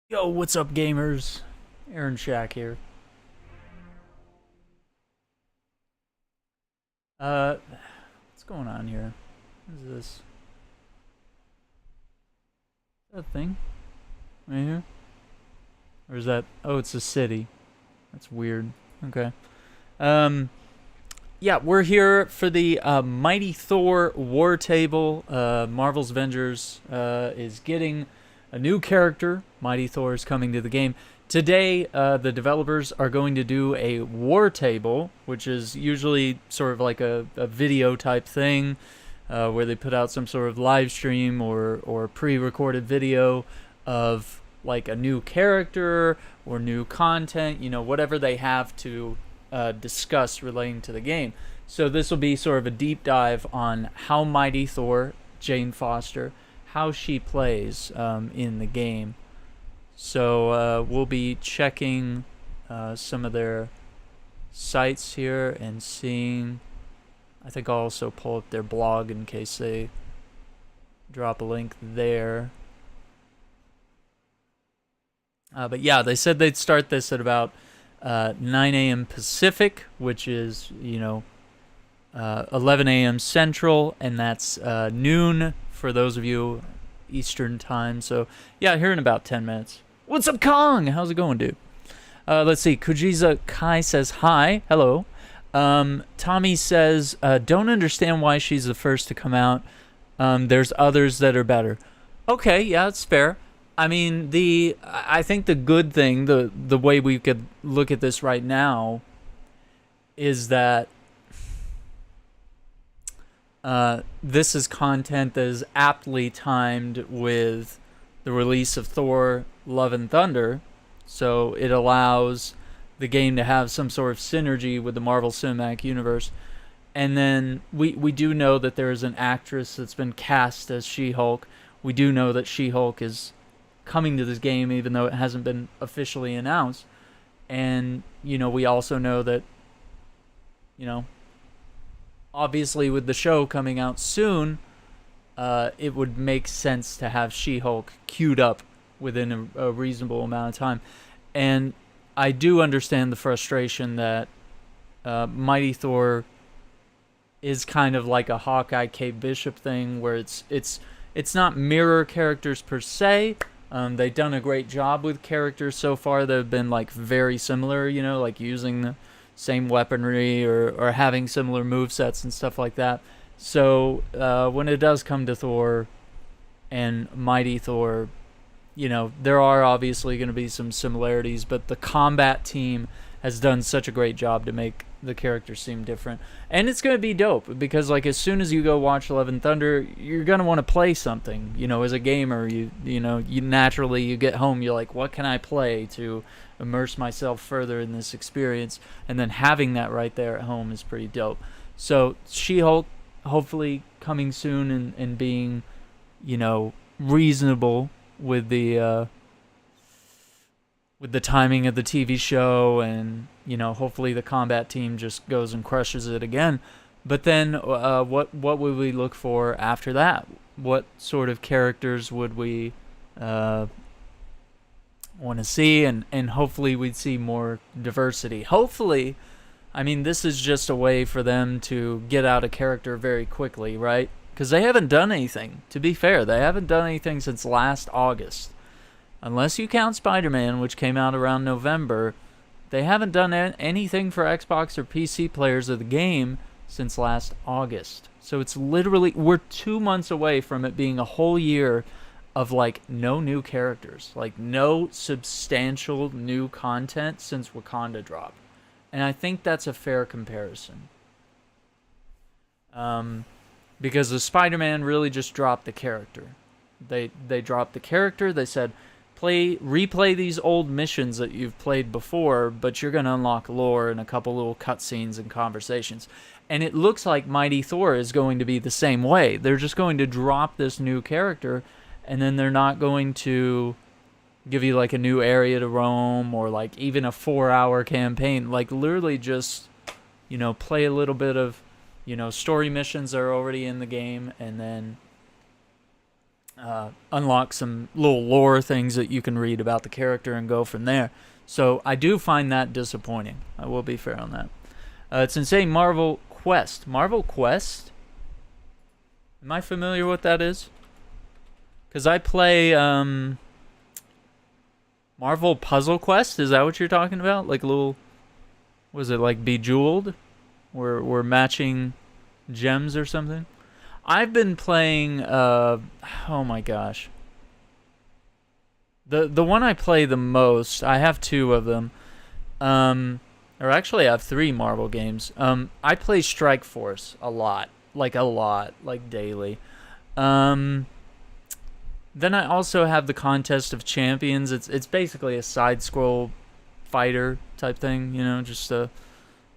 Yo, what's up, gamers? Aaron Shack here. What's going on here? What is this? Is that a thing? Right here? Or is that... Oh, it's a city. That's weird. Okay. Yeah, we're here for the Mighty Thor Wartable. Marvel's Avengers is getting a new character. Mighty Thor is coming to the game. Today, the developers are going to do a war table, which is usually sort of like a video type thing, where they put out some sort of live stream or pre-recorded video of like a new character or new content, you know, whatever they have to discuss relating to the game. So this will be sort of a deep dive on how Mighty Thor, Jane Foster, how she plays in the game. So we'll be checking some of their sites here and seeing. I think I'll also pull up their blog in case they drop a link there. But yeah, they said they'd start this at about 9 a.m. Pacific, which is, 11 a.m. Central, and that's noon for those of you Eastern time. So yeah, here in about 10 minutes. What's up, Kong? How's it going, dude? Let's see. Kujiza Kai says hi. Hello. Tommy says, don't understand why she's the first to come out. There's others that are better. Okay, yeah, that's fair. I mean, I think the good thing, the way we could look at this right now, is that this is content that is aptly timed with the release of Thor: Love and Thunder, so it allows the game to have some sort of synergy with the Marvel Cinematic Universe. And then we do know that there is an actress that's been cast as She-Hulk. We do know that She-Hulk is coming to this game, even though it hasn't been officially announced. And, we also know that, obviously with the show coming out soon, it would make sense to have She-Hulk queued up within a reasonable amount of time. And I do understand the frustration that Mighty Thor is kind of like a Hawkeye Kate Bishop thing, where it's not mirror characters per se. They've done a great job with characters so far that have been like very similar, like using the same weaponry or having similar movesets and stuff like that. So when it does come to Thor and Mighty Thor, there are obviously going to be some similarities, but the combat team has done such a great job to make the characters seem different. And it's going to be dope, because like as soon as you go watch Love and Thunder, you're going to want to play something. As a gamer, you naturally, you get home, you're like, what can I play to immerse myself further in this experience? And then having that right there at home is pretty dope. So She-Hulk hopefully coming soon and being, reasonable with the timing of the TV show, and hopefully the combat team just goes and crushes it again. But then what would we look for after that? What sort of characters would we want to see? And hopefully we'd see more diversity. Hopefully, I mean, this is just a way for them to get out a character very quickly, right? Because they haven't done anything. To be fair, they haven't done anything since last August. Unless you count Spider-Man, which came out around November, they haven't done anything for Xbox or PC players of the game since last August. So it's literally, we're 2 months away from it being a whole year of like no new characters, like no substantial new content since Wakanda dropped. And I think that's a fair comparison. Because the Spider-Man really just dropped the character. They dropped the character, they said, replay these old missions that you've played before, but you're going to unlock lore and a couple little cutscenes and conversations. And it looks like Mighty Thor is going to be the same way. They're just going to drop this new character, and then they're not going to give you like a new area to roam or like even a 4-hour campaign. Like literally just, play a little bit of, story missions that are already in the game, and then unlock some little lore things that you can read about the character and go from there. So I do find that disappointing. I will be fair on that. It's insane. Marvel Quest. Marvel Quest? Am I familiar with what that is? Because I play Marvel Puzzle Quest. Is that what you're talking about? Like a little... Was it like Bejeweled? We're matching gems or something? I've been playing... oh my gosh. The one I play the most, I have 2 of them. Or actually I have 3 Marvel games. I play Strike Force a lot. Like daily. Then I also have the Contest of Champions. It's basically a side-scroll fighter type thing, you know, just a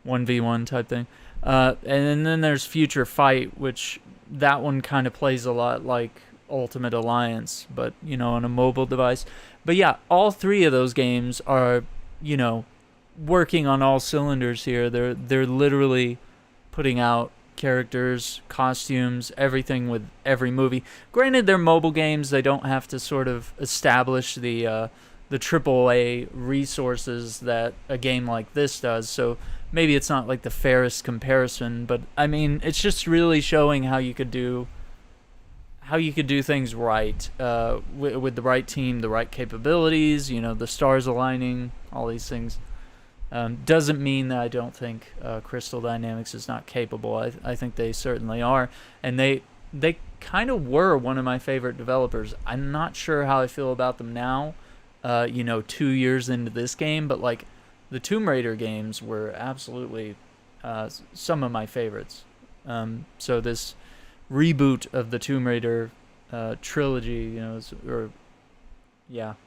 1v1 type thing. And then there's Future Fight, which that one kind of plays a lot like Ultimate Alliance, but, you know, on a mobile device. But yeah, all 3 of those games are, you know, working on all cylinders here. They're literally putting out characters, costumes, everything with every movie. Granted, they're mobile games. They don't have to sort of establish the AAA resources that a game like this does. So maybe it's not like the fairest comparison, but I mean, it's just really showing how you could do things right, with the right team, the right capabilities, you know, the stars aligning, all these things. Doesn't mean that I don't think Crystal Dynamics is not capable. I think they certainly are, and they kind of were one of my favorite developers. I'm not sure how I feel about them now, you know, 2 years into this game, but like the Tomb Raider games were absolutely some of my favorites. So this reboot of the Tomb Raider trilogy, you know,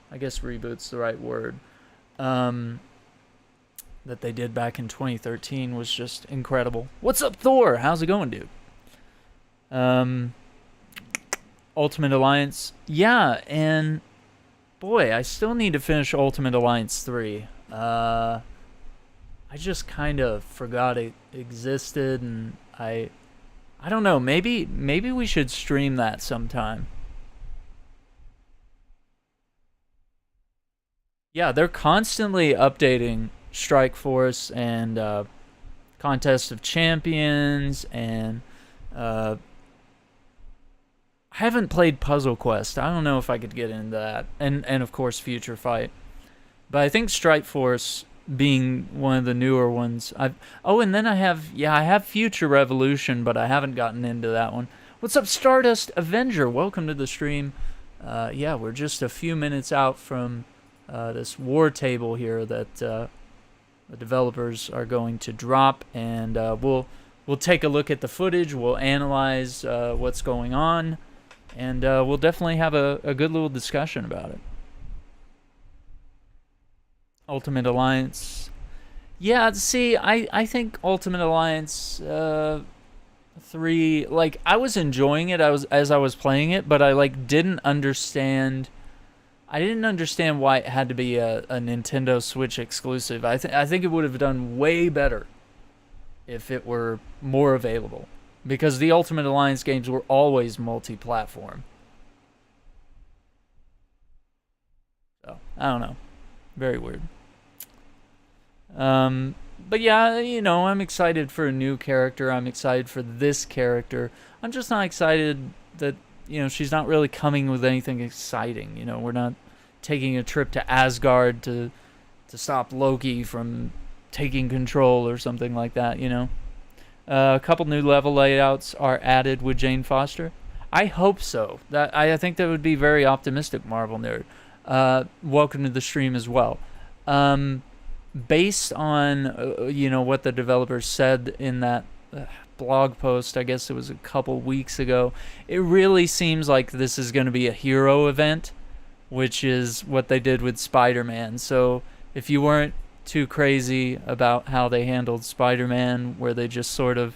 I guess reboot's the right word, that they did back in 2013 was just incredible. What's up, Thor? How's it going, dude? Ultimate Alliance. Yeah, and boy, I still need to finish Ultimate Alliance 3. I just kind of forgot it existed, and I don't know, maybe we should stream that sometime. Yeah, they're constantly updating Strike Force and Contest of Champions, and I haven't played Puzzle Quest. I don't know if I could get into that, and of course Future Fight. But I think Strike Force being one of the newer ones. And then I have Future Revolution, but I haven't gotten into that one. What's up, Stardust Avenger? Welcome to the stream. Yeah, we're just a few minutes out from this Wartable here that the developers are going to drop, and we'll take a look at the footage. We'll analyze what's going on, and we'll definitely have a good little discussion about it. Ultimate Alliance. Yeah, see, I think Ultimate Alliance 3, like, I was enjoying it as I was playing it, but I didn't understand why it had to be a Nintendo Switch exclusive. I think it would have done way better if it were more available, because the Ultimate Alliance games were always multi-platform. So, I don't know. Very weird. But yeah, you know, I'm excited for a new character. I'm excited for this character. I'm just not excited that, you know, she's not really coming with anything exciting. You know, we're not taking a trip to Asgard to stop Loki from taking control or something like that, you know. A couple new level layouts are added with Jane Foster. I hope so. I think that would be very optimistic, Marvel Nerd. Welcome to the stream as well. Based on you know, what the developers said in that blog post, I guess it was a couple weeks ago, it really seems like this is going to be a hero event, which is what they did with Spider-Man. So if you weren't too crazy about how they handled Spider-Man, where they just sort of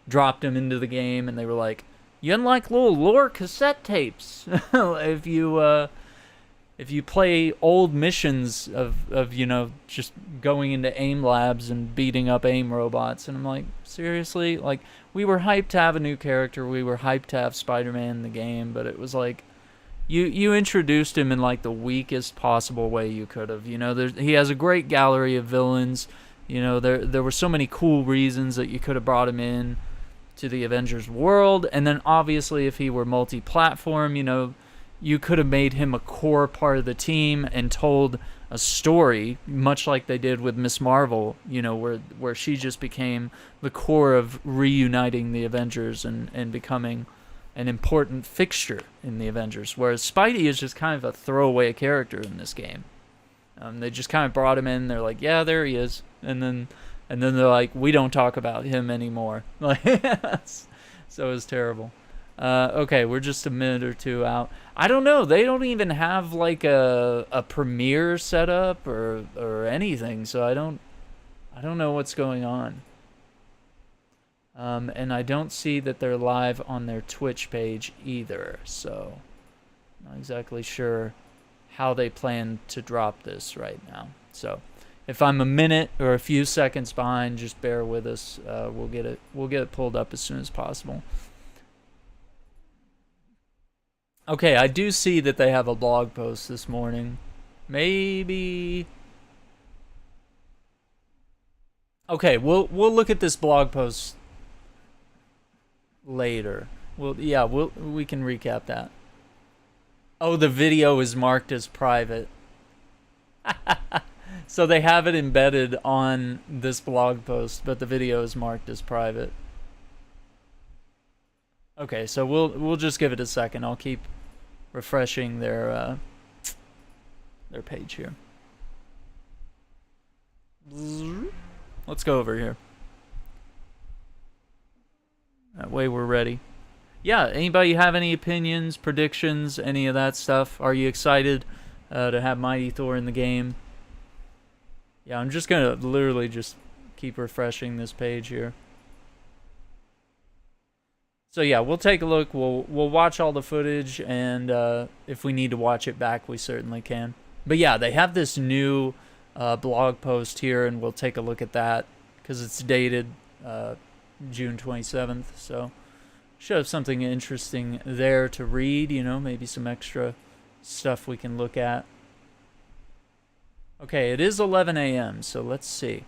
dropped him into the game and they were like, you unlock little lore cassette tapes if you play old missions of you know, just going into AIM labs and beating up AIM robots. And I'm like, seriously? Like, we were hyped to have a new character. We were hyped to have Spider-Man in the game, but it was like, you introduced him in like the weakest possible way you could have. You know, he has a great gallery of villains. You know, there were so many cool reasons that you could have brought him in to the Avengers world, and then obviously if he were multi-platform, you know, you could have made him a core part of the team and told a story, much like they did with Miss Marvel, you know, where she just became the core of reuniting the Avengers and becoming an important fixture in the Avengers, whereas Spidey is just kind of a throwaway character in this game. They just kind of brought him in, they're like, yeah, there he is, and then they're like, we don't talk about him anymore. Like, so it was terrible. Okay, we're just a minute or two out. I don't know. They don't even have like a premiere set up or anything. So I don't know what's going on. And I don't see that they're live on their Twitch page either. So not exactly sure how they plan to drop this right now. So if I'm a minute or a few seconds behind, just bear with us. We'll get it pulled up as soon as possible. Okay, I do see that they have a blog post this morning. Maybe. Okay, we'll look at this blog post later. We can recap that. Oh, the video is marked as private. So they have it embedded on this blog post, but the video is marked as private. Okay, so we'll just give it a second. I'll keep refreshing their page here. Let's go over here. That way we're ready. Yeah, anybody have any opinions, predictions, any of that stuff? Are you excited to have Mighty Thor in the game? Yeah, I'm just gonna literally just keep refreshing this page here. So yeah, we'll take a look. We'll watch all the footage, and if we need to watch it back, we certainly can. But yeah, they have this new blog post here, and we'll take a look at that because it's dated June 27th. So should have something interesting there to read. You know, maybe some extra stuff we can look at. Okay, it is 11 a.m., so let's see.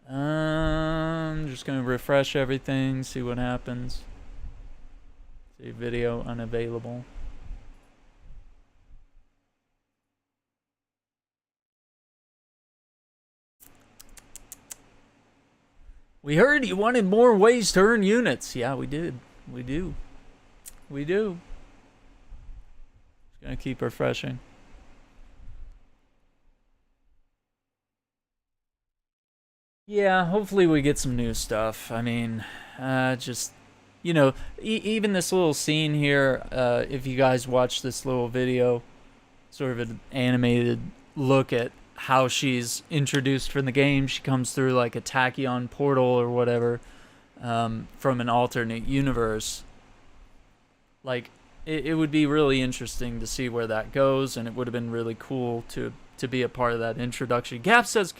I'm just going to refresh everything, see what happens. See, video unavailable. We heard you wanted more ways to earn units. Yeah, we did. We do. Gonna keep refreshing. Yeah, hopefully we get some new stuff. I mean, just, you know, even this little scene here, if you guys watch this little video, sort of an animated look at how she's introduced from the game. She comes through like a tachyon portal or whatever, from an alternate universe. Like, it would be really interesting to see where that goes, and it would have been really cool to be a part of that introduction. Gab says,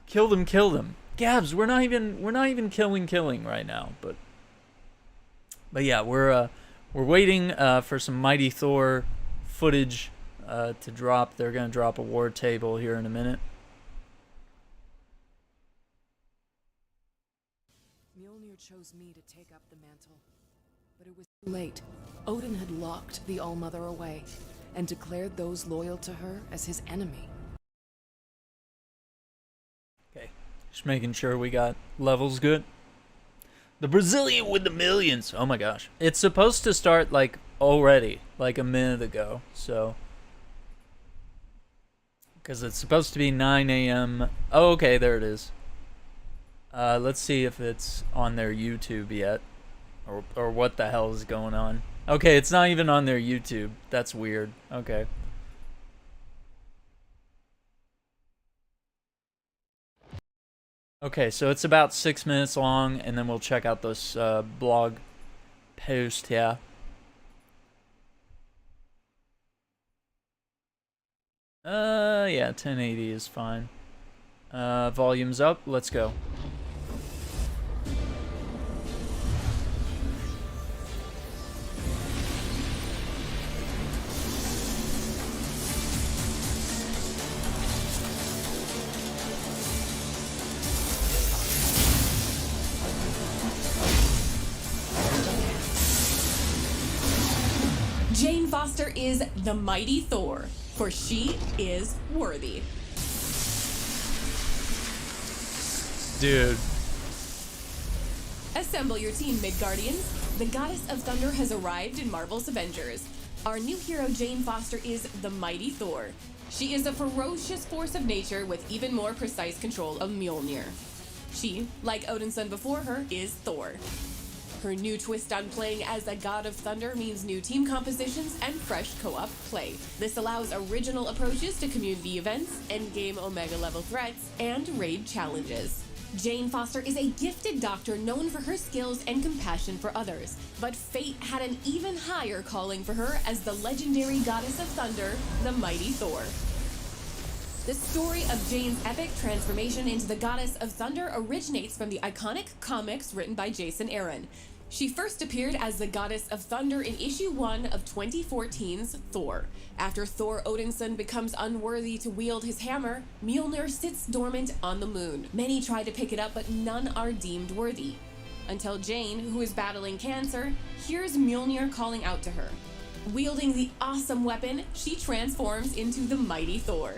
kill them. Gabs, we're not even killing right now, but yeah, we're waiting for some Mighty Thor footage to drop. They're gonna drop a Wartable here in a minute. Mjolnir chose me to take up the mantle, but it was too late. Odin had locked the All-Mother away and declared those loyal to her as his enemy. Okay, just making sure we got levels good. The Brazilian with the millions. Oh my gosh. It's supposed to start like already, like a minute ago, so. Because it's supposed to be 9 a.m. Oh, okay, there it is. Let's see if it's on their YouTube yet. Or what the hell is going on. Okay, it's not even on their YouTube. That's weird. Okay. Okay, so it's about 6 minutes long, and then we'll check out this blog post here. Yeah, 1080 is fine. Volume's up. Let's go. Jane Foster is the mighty Thor, for she is worthy. Dude. Assemble your team, Midgardians. The Goddess of Thunder has arrived in Marvel's Avengers. Our new hero, Jane Foster, is the mighty Thor. She is a ferocious force of nature with even more precise control of Mjolnir. She, like Odin's son before her, is Thor. Her new twist on playing as a god of thunder means new team compositions and fresh co-op play. This allows original approaches to community events, endgame Omega level threats, and raid challenges. Jane Foster is a gifted doctor known for her skills and compassion for others, but fate had an even higher calling for her as the legendary goddess of thunder, the mighty Thor. The story of Jane's epic transformation into the goddess of thunder originates from the iconic comics written by Jason Aaron. She first appeared as the goddess of thunder in issue 1 of 2014's Thor. After Thor Odinson becomes unworthy to wield his hammer, Mjolnir sits dormant on the moon. Many try to pick it up, but none are deemed worthy. Until Jane, who is battling cancer, hears Mjolnir calling out to her. Wielding the awesome weapon, she transforms into the mighty Thor.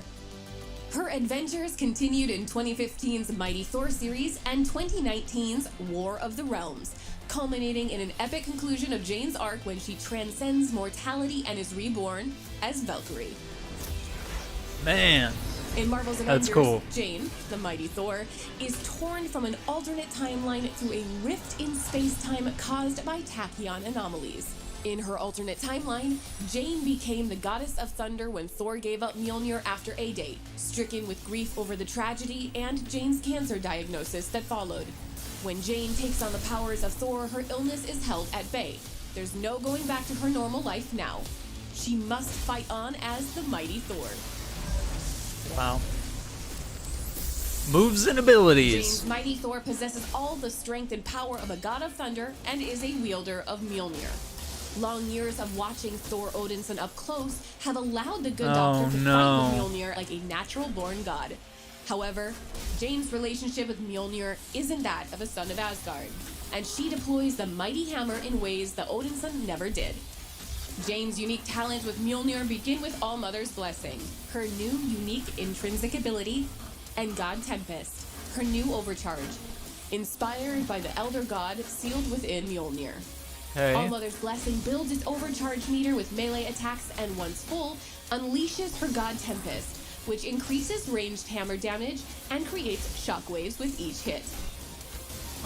Her adventures continued in 2015's Mighty Thor series and 2019's War of the Realms, culminating in an epic conclusion of Jane's arc when she transcends mortality and is reborn as Valkyrie. Man. In Marvel's Avengers, That's cool. Jane, the mighty Thor, is torn from an alternate timeline through a rift in space-time caused by tachyon anomalies. In her alternate timeline, Jane became the goddess of thunder when Thor gave up Mjolnir after A-Day, stricken with grief over the tragedy and Jane's cancer diagnosis that followed. When Jane takes on the powers of Thor, her illness is held at bay. There's no going back to her normal life now. She must fight on as the mighty Thor. Wow. Moves and abilities. Jane's mighty Thor possesses all the strength and power of a god of thunder and is a wielder of Mjolnir. Long years of watching Thor Odinson up close have allowed the good doctor to fight with Mjolnir like a natural-born god. However, Jane's relationship with Mjolnir isn't that of a son of Asgard, and she deploys the mighty hammer in ways that Odinson never did. Jane's unique talents with Mjolnir begin with All-Mother's blessing, her new unique intrinsic ability, and God Tempest, her new overcharge, inspired by the Elder God sealed within Mjolnir. Okay. All-Mother's blessing builds its overcharge meter with melee attacks and once full, unleashes her God Tempest, which increases ranged hammer damage and creates shockwaves with each hit.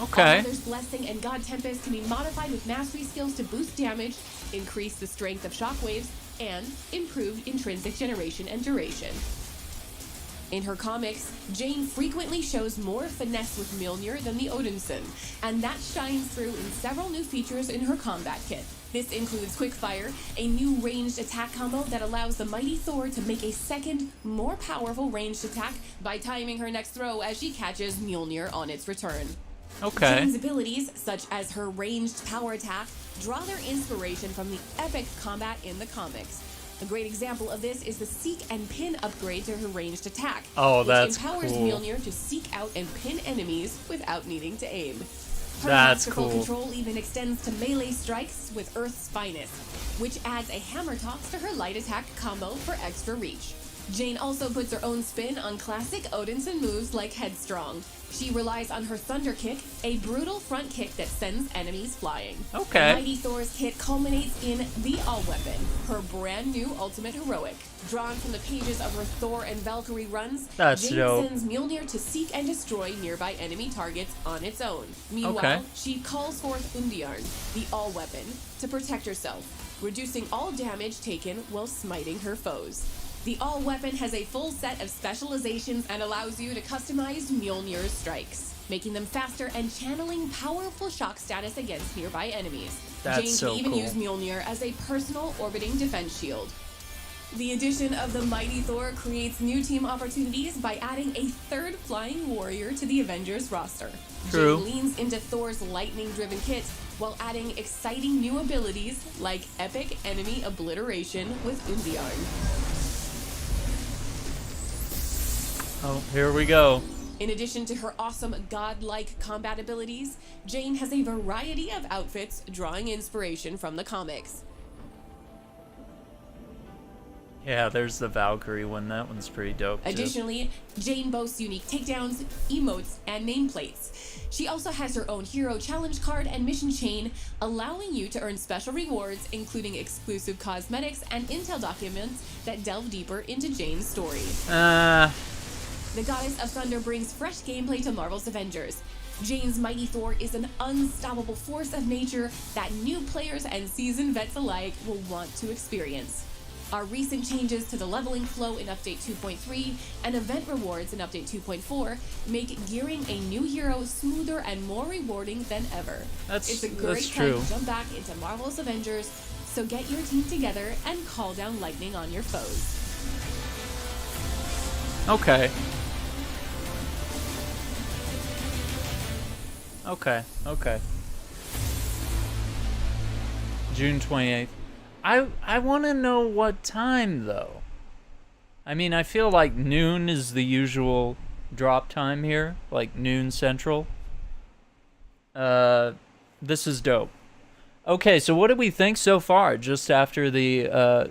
Okay. All-Mother's blessing and God Tempest can be modified with mastery skills to boost damage, increase the strength of shockwaves, and improve intrinsic generation and duration. In her comics, Jane frequently shows more finesse with Mjolnir than the Odinson, and that shines through in several new features in her combat kit. This includes Quickfire, a new ranged attack combo that allows the mighty Thor to make a second, more powerful ranged attack by timing her next throw as she catches Mjolnir on its return. Okay. Jane's abilities, such as her ranged power attack, draw their inspiration from the epic combat in the comics. A great example of this is the Seek and Pin upgrade to her ranged attack, Oh, that's which empowers cool. Mjolnir to seek out and pin enemies without needing to aim. Her That's masterful cool. control even extends to melee strikes with Earth's Finest, which adds a hammer toss to her light attack combo for extra reach. Jane also puts her own spin on classic Odinson moves like Headstrong. She relies on her Thunder Kick, a brutal front kick that sends enemies flying. Okay. Mighty Thor's kit culminates in the All-Weapon, her brand new ultimate heroic. Drawn from the pages of her Thor and Valkyrie runs, That's Jane dope. sends Mjolnir to seek and destroy nearby enemy targets on its own. Meanwhile, Okay. she calls forth Undiarn, the All-Weapon, to protect herself, reducing all damage taken while smiting her foes. The All-Weapon has a full set of specializations and allows you to customize Mjolnir's strikes, making them faster and channeling powerful shock status against nearby enemies. That's Jane so can even cool. use Mjolnir as a personal orbiting defense shield. The addition of the mighty Thor creates new team opportunities by adding a third flying warrior to the Avengers roster. True. Jane leans into Thor's lightning-driven kit while adding exciting new abilities like epic enemy obliteration with Undiarn. Oh, here we go. In addition to her awesome godlike combat abilities, Jane has a variety of outfits drawing inspiration from the comics. Yeah, there's the Valkyrie one. That one's pretty dope, too. Additionally, Jane boasts unique takedowns, emotes, and nameplates. She also has her own hero challenge card and mission chain, allowing you to earn special rewards, including exclusive cosmetics and intel documents that delve deeper into Jane's story. The Goddess of Thunder brings fresh gameplay to Marvel's Avengers. Jane's mighty Thor is an unstoppable force of nature that new players and seasoned vets alike will want to experience. Our recent changes to the leveling flow in Update 2.3 and event rewards in Update 2.4 make gearing a new hero smoother and more rewarding than ever. It's a great time to jump back into Marvel's Avengers, so get your team together and call down lightning on your foes. Okay. Okay. June 28th. I want to know what time, though. I mean, I feel like noon is the usual drop time here, like noon central. This is dope. Okay, so what do we think so far, just after the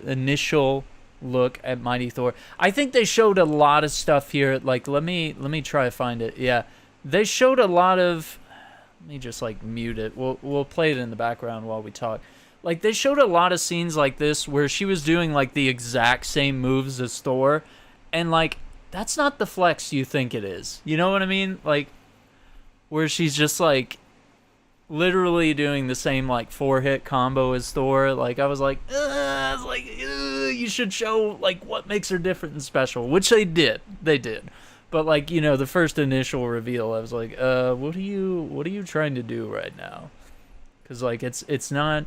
initial look at Mighty Thor? I think they showed a lot of stuff here. Like, let me try to find it. Yeah, they showed a lot of... Let me just, like, mute it. We'll play it in the background while we talk. Like, they showed a lot of scenes like this where she was doing, like, the exact same moves as Thor. And, like, that's not the flex you think it is. You know what I mean? Like, where she's just, like, literally doing the same, like, 4-hit combo as Thor. Like, I was like, you should show, like, what makes her different and special. Which they did. They did. But, like, you know, the first initial reveal, I was like, what are you trying to do right now? Because, like, it's not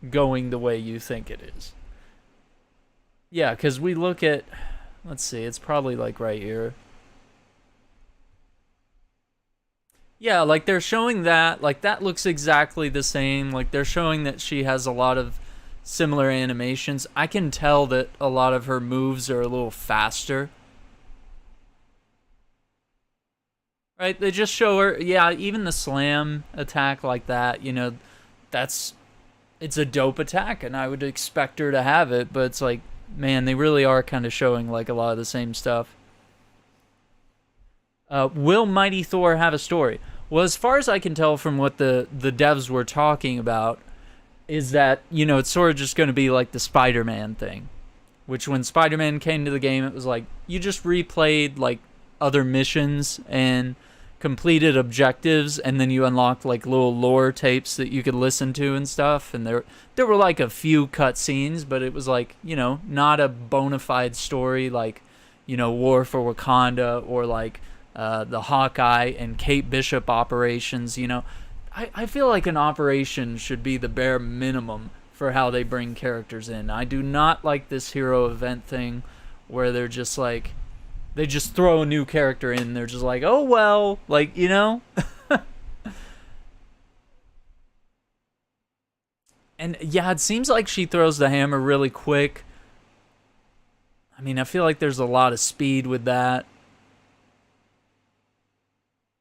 going the way you think it is. Yeah, because we look at, let's see, it's probably, like, right here. Yeah, like, they're showing that, like, that looks exactly the same. Like, they're showing that she has a lot of similar animations. I can tell that a lot of her moves are a little faster. Right, they just show her, yeah, even the slam attack like that, you know, it's a dope attack, and I would expect her to have it, but it's like, man, they really are kind of showing, like, a lot of the same stuff. Will Mighty Thor have a story? Well, as far as I can tell from what the devs were talking about, is that, you know, it's sort of just going to be like the Spider-Man thing, which when Spider-Man came to the game, it was like, you just replayed, like, other missions and completed objectives, and then you unlocked like little lore tapes that you could listen to and stuff, and there were like a few cutscenes, but it was like, you know, not a bona fide story like, you know, War for Wakanda or like the Hawkeye and Kate Bishop operations. You know, I feel like an operation should be the bare minimum for how they bring characters in. I do not like this hero event thing where they're just like, they just throw a new character in. They're just like, oh, well, like, you know? And, yeah, it seems like she throws the hammer really quick. I mean, I feel like there's a lot of speed with that.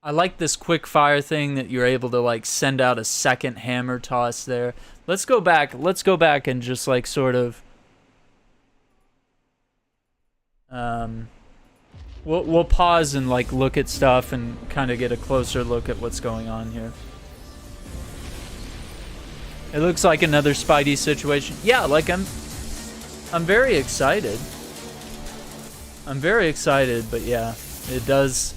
I like this quick fire thing that you're able to, like, send out a second hammer toss there. Let's go back and just, like, sort of... We'll pause and like look at stuff and kind of get a closer look at what's going on here. It looks like another Spidey situation. Yeah, like I'm very excited. I'm very excited, but yeah, it does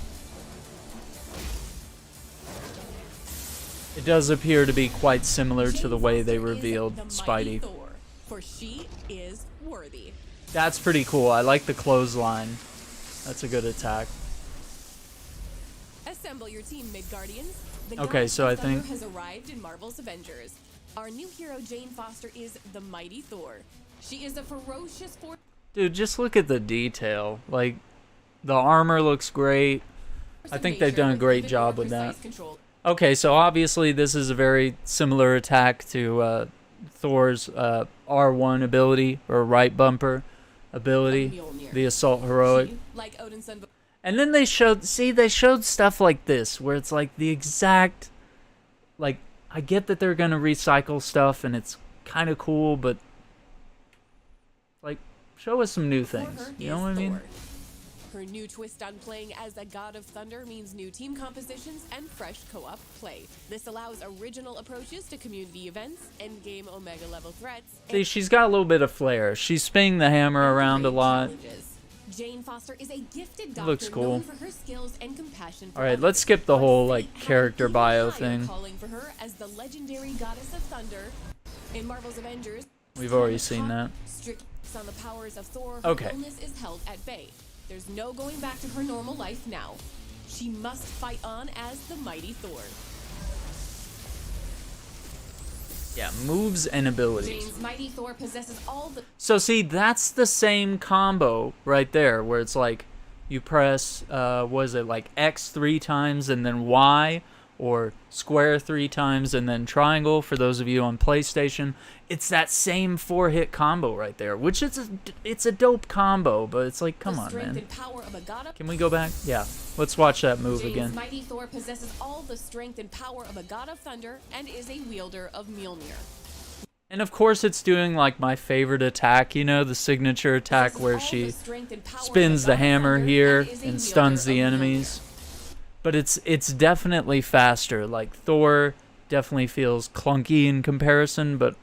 appear to be quite similar to the way they revealed Spidey. Thor, for she is worthy. That's pretty cool. I like the clothesline. That's a good attack. Assemble your team, Midgardians. Okay, so I think has arrived in Marvel's Avengers. Our new hero, Jane Foster, is the mighty Thor. She is a ferocious force. Dude, just look at the detail. Like, the armor looks great. I think they've done a great job with that. Okay, so obviously this is a very similar attack to Thor's R1 ability, or right bumper ability, the Assault Heroic. And then they showed stuff like this, where it's like the exact, like, I get that they're going to recycle stuff, and it's kind of cool, but, like, Show us some new For things. her You know is what I mean? Thor. Her new twist on playing as a god of thunder means new team compositions and fresh co-op play. This allows original approaches to community events, endgame Omega level threats, See, she's got a little bit of flair. She's spinning the hammer around a lot. challenges. Jane Foster is a gifted doctor Looks cool. known for her skills and compassion for All right, others. let's skip the But whole fate like had character even bio higher thing. calling for her as the legendary goddess of thunder in Marvel's Avengers. We've already seen that. Strict on the powers of Thor, her Okay. illness is held at bay. There's no going back to her normal life now. She must fight on as the mighty Thor. Yeah, moves and abilities. Jane's mighty Thor possesses all the So see, that's the same combo right there, where it's like you press, was it like X 3 times and then Y, or square 3 times and then triangle for those of you on PlayStation. It's that same 4-hit combo right there, which it's a dope combo, but it's like, come on, strength man. and power of a god of Can we go back? Yeah, let's watch that move Jane's again. mighty Thor possesses all the strength and power of a god of thunder and is a wielder of Mjolnir. And of course it's doing like my favorite attack, you know, the signature attack Possesses where all she the strength and power of a spins the god of hammer thunder here is a and wielder stuns the of Mjolnir. enemies. But it's definitely faster. Like Thor definitely feels clunky in comparison, but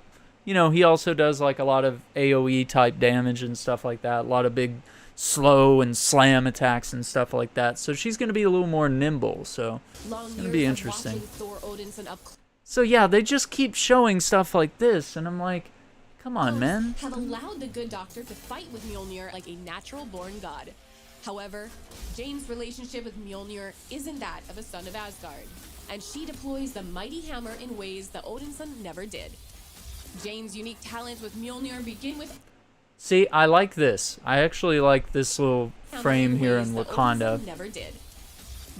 you know, he also does like a lot of AoE type damage and stuff like that. A lot of big slow and slam attacks and stuff like that. So she's going to be a little more nimble, so Long it's going to years be of interesting. watching Thor Odinson up So yeah, they just keep showing stuff like this and I'm like, come on, man. have allowed the good doctor to fight with Mjolnir like a natural-born god. However, Jane's relationship with Mjolnir isn't that of a son of Asgard, and she deploys the mighty hammer in ways that Odinson never did. Jane's unique talents with Mjolnir begin with See, I like this. I actually like this little hammer frame here ways in that Wakanda. Odinson never did.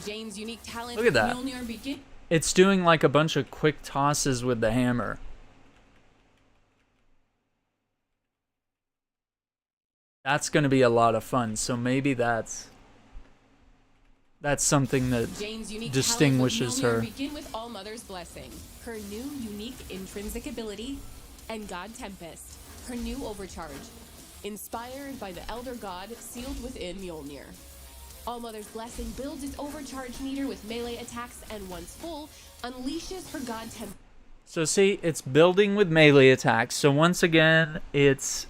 Jane's unique talents Look at with that. Mjolnir begin It's doing like a bunch of quick tosses with the hammer. That's going to be a lot of fun. So maybe that's something that Jane's unique distinguishes talents with Mjolnir her. begin with All Mother's Blessing, her new unique intrinsic ability, and God Tempest, her new overcharge, inspired by the Elder God sealed within Mjolnir. All Mother's Blessing builds its overcharge meter with melee attacks and once full, unleashes her God Tempest. So see, it's building with melee attacks. So once again, it's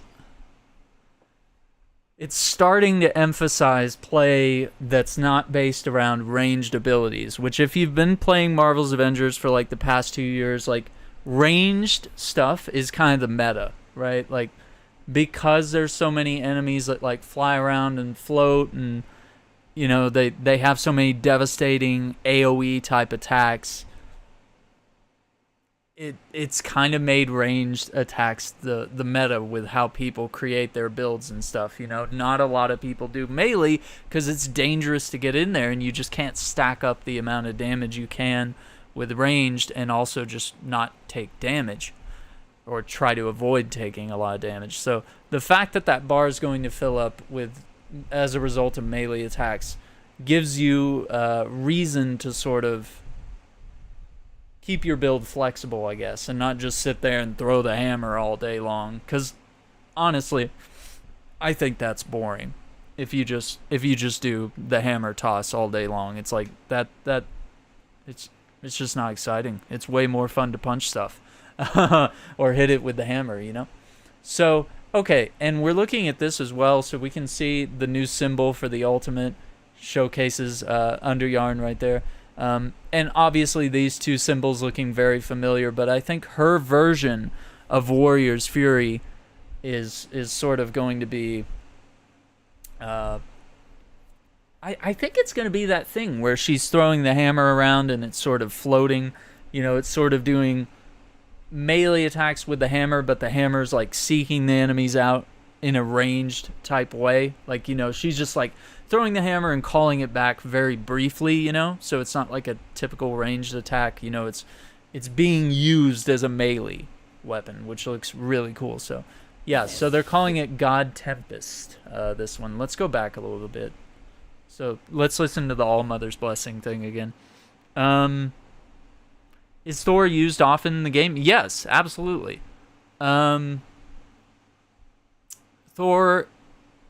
starting to emphasize play that's not based around ranged abilities, which if you've been playing Marvel's Avengers for like the past 2 years, like ranged stuff is kind of the meta, right? Like because there's so many enemies that like fly around and float and you know, they have so many devastating AoE type attacks. It's kind of made ranged attacks the meta with how people create their builds and stuff, you know. Not a lot of people do melee because it's dangerous to get in there and you just can't stack up the amount of damage you can with ranged and also just not take damage or try to avoid taking a lot of damage. So the fact that that bar is going to fill up with as a result of melee attacks gives you reason to sort of keep your build flexible, I guess, and not just sit there and throw the hammer all day long. Because honestly, I think that's boring. If you just do the hammer toss all day long, it's like that. It's just not exciting. It's way more fun to punch stuff or hit it with the hammer, you know. So okay, and we're looking at this as well, so we can see the new symbol for the ultimate showcases under yarn right there. And obviously these two symbols looking very familiar, but I think her version of Warrior's Fury is sort of going to be I think it's going to be that thing where she's throwing the hammer around and it's sort of floating, you know, it's sort of doing melee attacks with the hammer, but the hammer's like seeking the enemies out in a ranged type way. Like, you know, she's just like throwing the hammer and calling it back very briefly, you know, so it's not like a typical ranged attack, you know, it's being used as a melee weapon, which looks really cool. So yeah, so they're calling it God Tempest, this one. Let's go back a little bit. So let's listen to the All Mother's Blessing thing again. Is Thor used often in the game? Yes, absolutely. Thor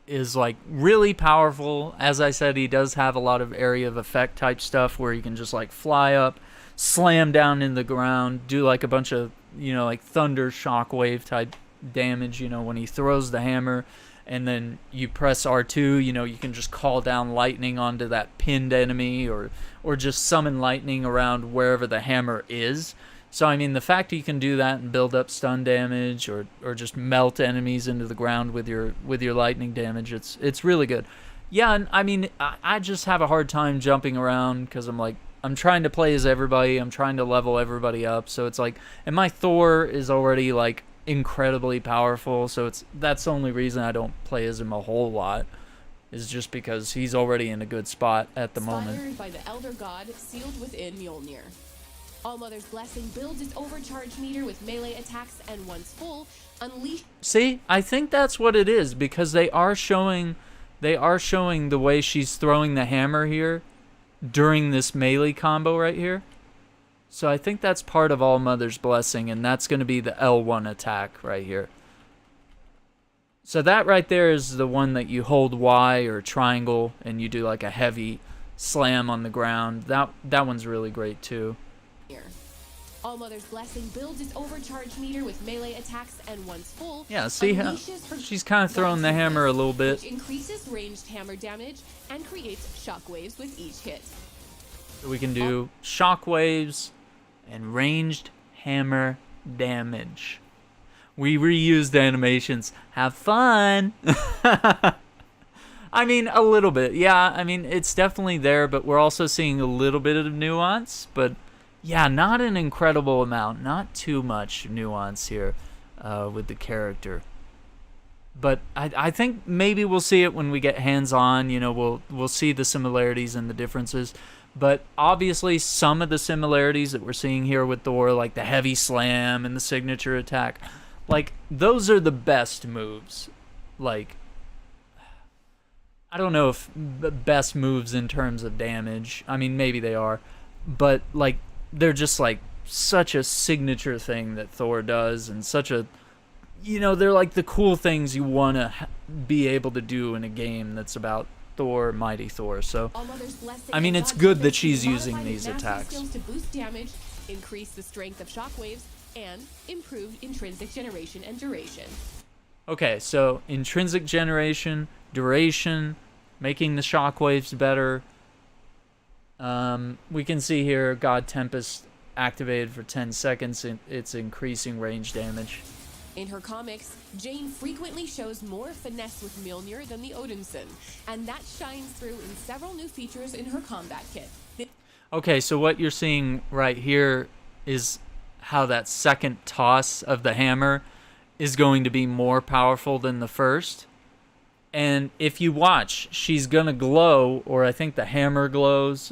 is like really powerful. As I said, he does have a lot of area of effect type stuff where he can just like fly up, slam down in the ground, do like a bunch of, like thunder shockwave type damage, when he throws the hammer. And then you press R2, you can just call down lightning onto that pinned enemy or just summon lightning around wherever the hammer is. So, I mean, the fact that you can do that and build up stun damage or just melt enemies into the ground with your lightning damage, it's really good. Yeah, and I mean, I just have a hard time jumping around because I'm trying to play as everybody. I'm trying to level everybody up. So it's like, and my Thor is already like incredibly powerful, so that's the only reason I don't play as him a whole lot, is just because he's already in a good spot at the moment. Inspired by the Elder God sealed within Mjolnir. Allmother's Blessing builds its overcharge meter with melee attacks, and once full, unleash. See, I think that's what it is, because they are showing the way she's throwing the hammer here during this melee combo right here. So I think that's part of Allmother's Blessing, and that's going to be the L1 attack right here. So that right there is the one that you hold Y or triangle, and you do like a heavy slam on the ground. That one's really great too. Allmother's Blessing builds its overcharge meter with melee attacks, and once full, yeah, see how she's kind of throwing the hammer a little bit. Which increases ranged hammer damage and creates shockwaves with each hit. So we can do shockwaves and ranged hammer damage. We reused animations. Have fun! I mean, a little bit. Yeah, I mean, it's definitely there, but we're also seeing a little bit of nuance. But yeah, not an incredible amount. Not too much nuance here with the character. But I think maybe we'll see it when we get hands-on. We'll see the similarities and the differences. But obviously some of the similarities that we're seeing here with Thor, like the heavy slam and the signature attack, like those are the best moves. Like, I don't know if the best moves in terms of damage. I mean, maybe they are. But like, they're just like such a signature thing that Thor does, and such a, they're like the cool things you want to be able to do in a game that's about Thor, Mighty Thor. So, I mean, it's good that she's using these attacks. Skills to boost damage, increase the strength of shockwaves, and improve intrinsic generation and duration. Okay, so intrinsic generation, duration, making the shockwaves better. We can see here God Tempest activated for 10 seconds. It's increasing range damage. In her comics, Jane frequently shows more finesse with Mjolnir than the Odinson, and that shines through in several new features in her combat kit. Okay, so what you're seeing right here is how that second toss of the hammer is going to be more powerful than the first. And if you watch, she's gonna glow, or I think the hammer glows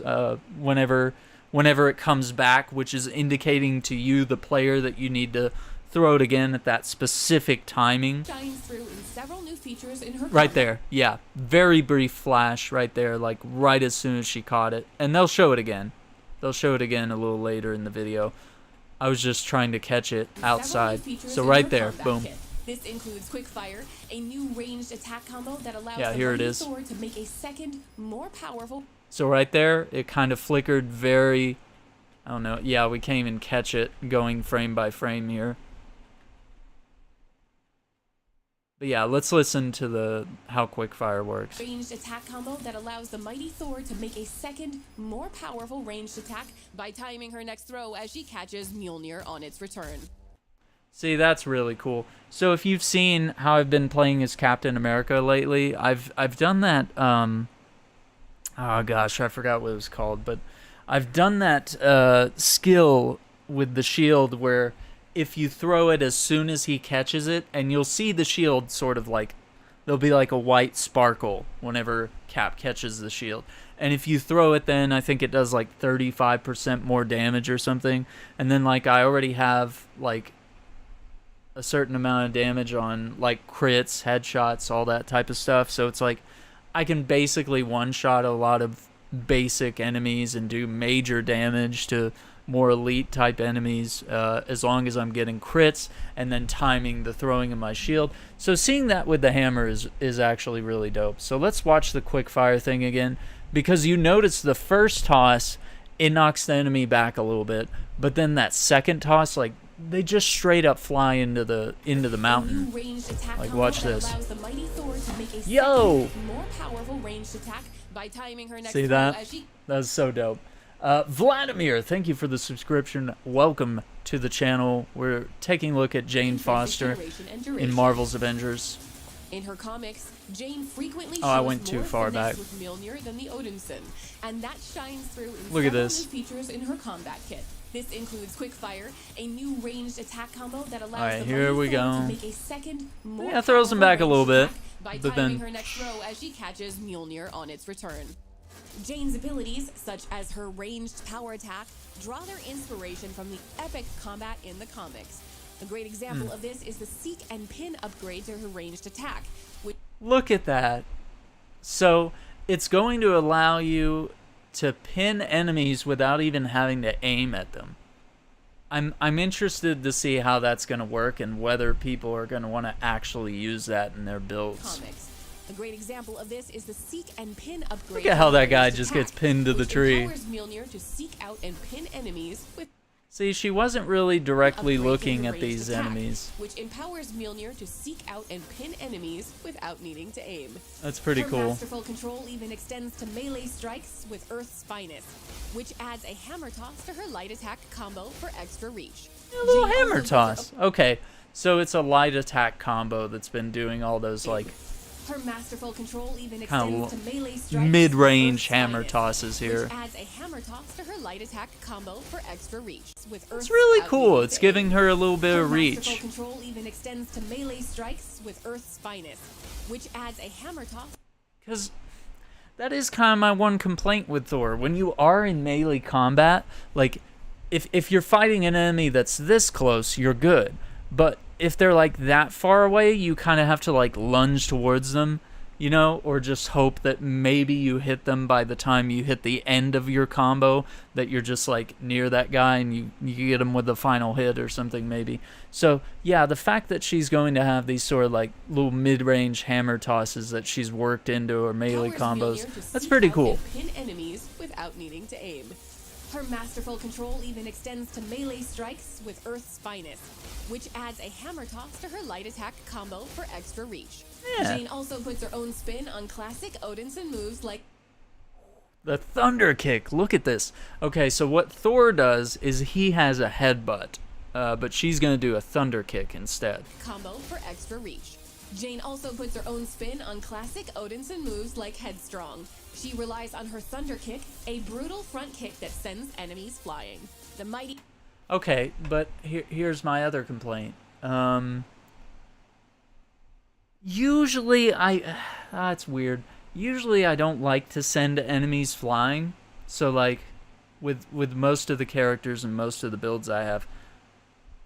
whenever it comes back, which is indicating to you, the player, that you need to throw it again at that specific timing. Shines through in several new features in her right there, yeah, very brief flash right there, like right as soon as she caught it. And they'll show it again. They'll show it again a little later in the video. I was just trying to catch it outside. So right there, boom. Kit. This includes Quickfire, a new ranged attack combo that allows the Mighty Thor to make a second, more powerful. So right there, it kind of flickered very, I don't know, yeah, we can't even catch it going frame by frame here. But yeah, let's listen to how Quickfire works. Ranged attack combo that allows the Mighty Thor to make a second, more powerful ranged attack by timing her next throw as she catches Mjolnir on its return. See, that's really cool. So if you've seen how I've been playing as Captain America lately, I've done that, oh gosh, I forgot what it was called, but I've done that skill with the shield where if you throw it as soon as he catches it, and you'll see the shield sort of like, there'll be like a white sparkle whenever Cap catches the shield. And if you throw it, then I think it does like 35% more damage or something. And then like I already have like a certain amount of damage on like crits, headshots, all that type of stuff. So it's like I can basically one-shot a lot of basic enemies and do major damage to more elite type enemies, as long as I'm getting crits and then timing the throwing of my shield. So seeing that with the hammer is actually really dope. So let's watch the quick fire thing again, because you notice the first toss, it knocks the enemy back a little bit, but then that second toss, like, they just straight up fly into the mountain. Like, watch this. Yo! More powerful ranged attack by timing her next See that? That's so dope. Vladimir, thank you for the subscription. Welcome to the channel. We're taking a look at Jane Foster in Marvel's Avengers. In her comics, Jane frequently I went too more far back. with Mjolnir than the Odinson, and that shines through in Look at several this. new features in her combat kit. This includes quick fire, a new ranged attack combo that allows Alright, the here we Mighty Thor go. to make a second, more Yeah, throws him powerful back a little ranged bit, attack by but timing then her next throw as she catches Mjolnir on its return. Jane's abilities, such as her ranged power attack, draw their inspiration from the epic combat in the comics. A great example of this is the Seek and Pin upgrade to her ranged attack, which look at that. So it's going to allow you to pin enemies without even having to aim at them. I'm interested to see how that's going to work and whether people are going to want to actually use that in their builds. comics. A great example of this is the Seek and Pin upgrade. Look at how to that her guy ranged just attack, gets pinned to the which tree. empowers Mjolnir to seek out and pin enemies with See, she wasn't really directly upgrade to looking her at ranged these attack, enemies. which empowers Mjolnir to seek out and pin enemies without needing to aim. That's pretty Her cool. masterful control even extends to melee strikes with Earth's finest, which adds a hammer toss to her light attack combo for extra reach. A little Jane hammer also puts toss. Okay, so it's a light attack combo that's been doing all those, like, Her masterful control even Kinda extends to melee strikes mid-range with Earth's hammer finest, tosses here. which adds a hammer toss to her light attack combo for extra reach. With It's Earth's really out cool. needing It's to giving aim. her a little bit Her of masterful reach. control even extends to melee strikes with Earth's finest, which adds a hammer toss. Because that is kind of my one complaint with Thor. When you are in melee combat, like, if you're fighting an enemy that's this close, you're good. But if they're, like, that far away, you kind of have to, like, lunge towards them, you know? Or just hope that maybe you hit them by the time you hit the end of your combo, that you're just, like, near that guy and you get him with the final hit or something, maybe. So, yeah, the fact that she's going to have these sort of, like, little mid-range hammer tosses that she's worked into her melee Powers combos, Mjolnir to that's seek pretty out cool. and pin enemies without needing to aim. Her masterful control even extends to melee strikes with Earth's finest, which adds a hammer toss to her light attack combo for extra reach. Yeah. Jane also puts her own spin on classic Odinson moves like The thunder kick. Look at this. Okay, so what Thor does is he has a headbutt, but she's going to do a thunder kick instead. combo for extra reach. Jane also puts her own spin on classic Odinson moves like Headstrong. She relies on her Thunder Kick, a brutal front kick that sends enemies flying. The mighty... Okay, but here's my other complaint. Usually it's weird. Usually I don't like to send enemies flying. So, like, with most of the characters and most of the builds I have,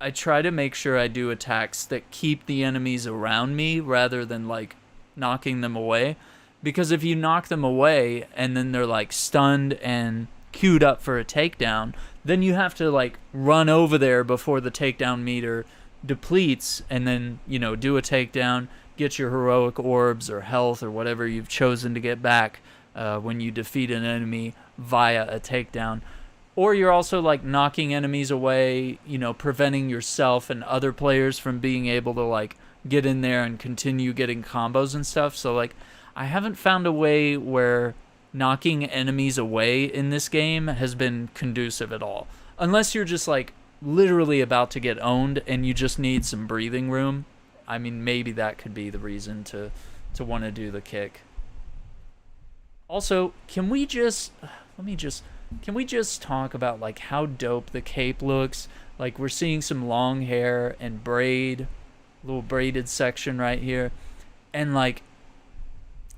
I try to make sure I do attacks that keep the enemies around me rather than, like, knocking them away. Because if you knock them away and then they're, like, stunned and queued up for a takedown, then you have to, like, run over there before the takedown meter depletes and then, you know, do a takedown, get your heroic orbs or health or whatever you've chosen to get back when you defeat an enemy via a takedown. Or you're also, like, knocking enemies away, you know, preventing yourself and other players from being able to, like, get in there and continue getting combos and stuff. So, like, I haven't found a way where knocking enemies away in this game has been conducive at all. Unless you're just, like, literally about to get owned and you just need some breathing room. I mean, maybe that could be the reason to want to do the kick. Also, can we just talk about, like, how dope the cape looks? Like, we're seeing some long hair and braid, little braided section right here. And, like,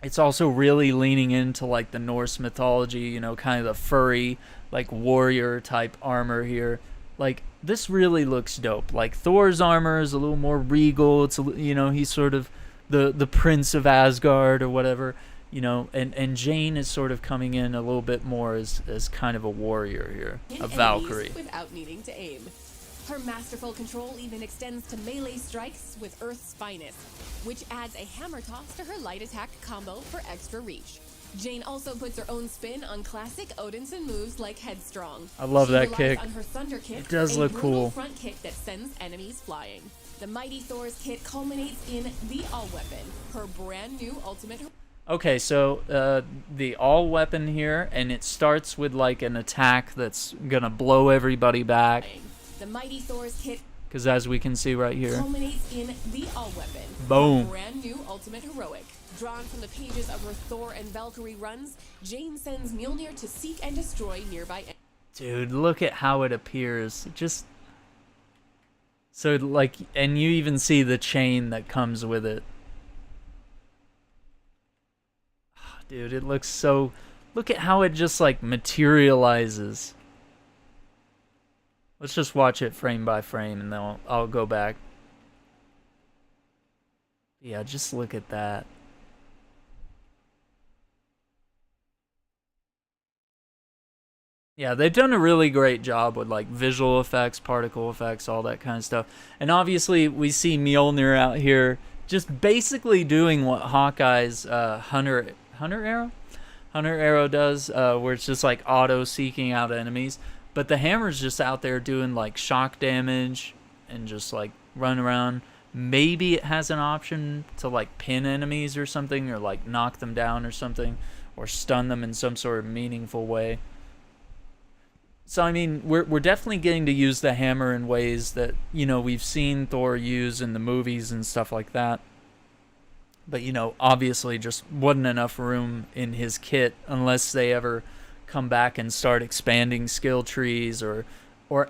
it's also really leaning into, like, the Norse mythology, you know, kind of the furry, like, warrior type armor here. Like, this really looks dope. Like, Thor's armor is a little more regal. It's, you know, he's sort of the prince of Asgard or whatever. You know, and Jane is sort of coming in a little bit more as kind of a warrior here, a Valkyrie. Without needing to aim. Her masterful control even extends to melee strikes with Earth's finest, which adds a hammer toss to her light attack combo for extra reach. Jane also puts her own spin on classic Odinson moves like Headstrong. I love that relies kick. On her thunder kick, it does a look brutal cool. front kick that sends enemies flying. The Mighty Thor's kit culminates in the All Weapon, her brand new ultimate. Okay, so the all weapon here, and it starts with like an attack that's gonna blow everybody back. The Mighty Thor's kit, because as we can see right here, culminates in the All Weapon, boom, her brand new ultimate heroic. Drawn from the pages of her Thor and Valkyrie runs, Jane sends Mjolnir to seek and destroy nearby. Dude, look at how it appears. Just so like, and you even see the chain that comes with it. Dude, it looks so... Look at how it just, like, materializes. Let's just watch it frame by frame, and then I'll go back. Yeah, just look at that. Yeah, they've done a really great job with, like, visual effects, particle effects, all that kind of stuff. And obviously, we see Mjolnir out here just basically doing what Hawkeye's Hunter Arrow does, where it's just like auto seeking out enemies, but the hammer's just out there doing like shock damage and just like run around. Maybe it has an option to like pin enemies or something, or like knock them down or something, or stun them in some sort of meaningful way. So I mean, we're definitely getting to use the hammer in ways that, you know, we've seen Thor use in the movies and stuff like that. But, you know, obviously just wasn't enough room in his kit unless they ever come back and start expanding skill trees or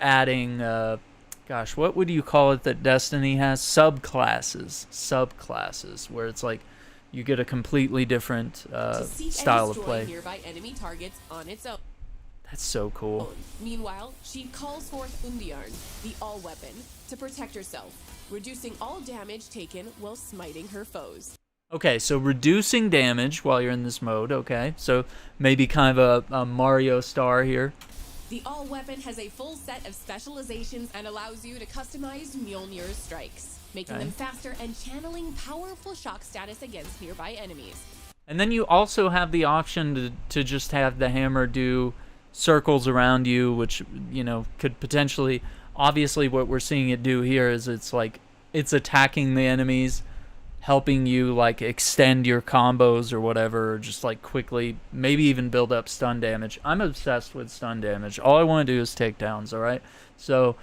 adding, gosh, what would you call it that Destiny has? Subclasses, where it's like you get a completely different style of play. Nearby enemy targets on its own. That's so cool. Meanwhile, she calls forth Undiarn, the All Weapon, to protect herself, reducing all damage taken while smiting her foes. Okay, so reducing damage while you're in this mode, okay. So maybe kind of a Mario star here. The All Weapon has a full set of specializations and allows you to customize Mjolnir's strikes, making them faster and channeling powerful shock status against nearby enemies. And then you also have the option to just have the hammer do circles around you, which, you know, could potentially... Obviously, what we're seeing it do here is it's like it's attacking the enemies, helping you like extend your combos or whatever, or just like quickly, maybe even build up stun damage. I'm obsessed with stun damage. All I want to do is takedowns, all right? So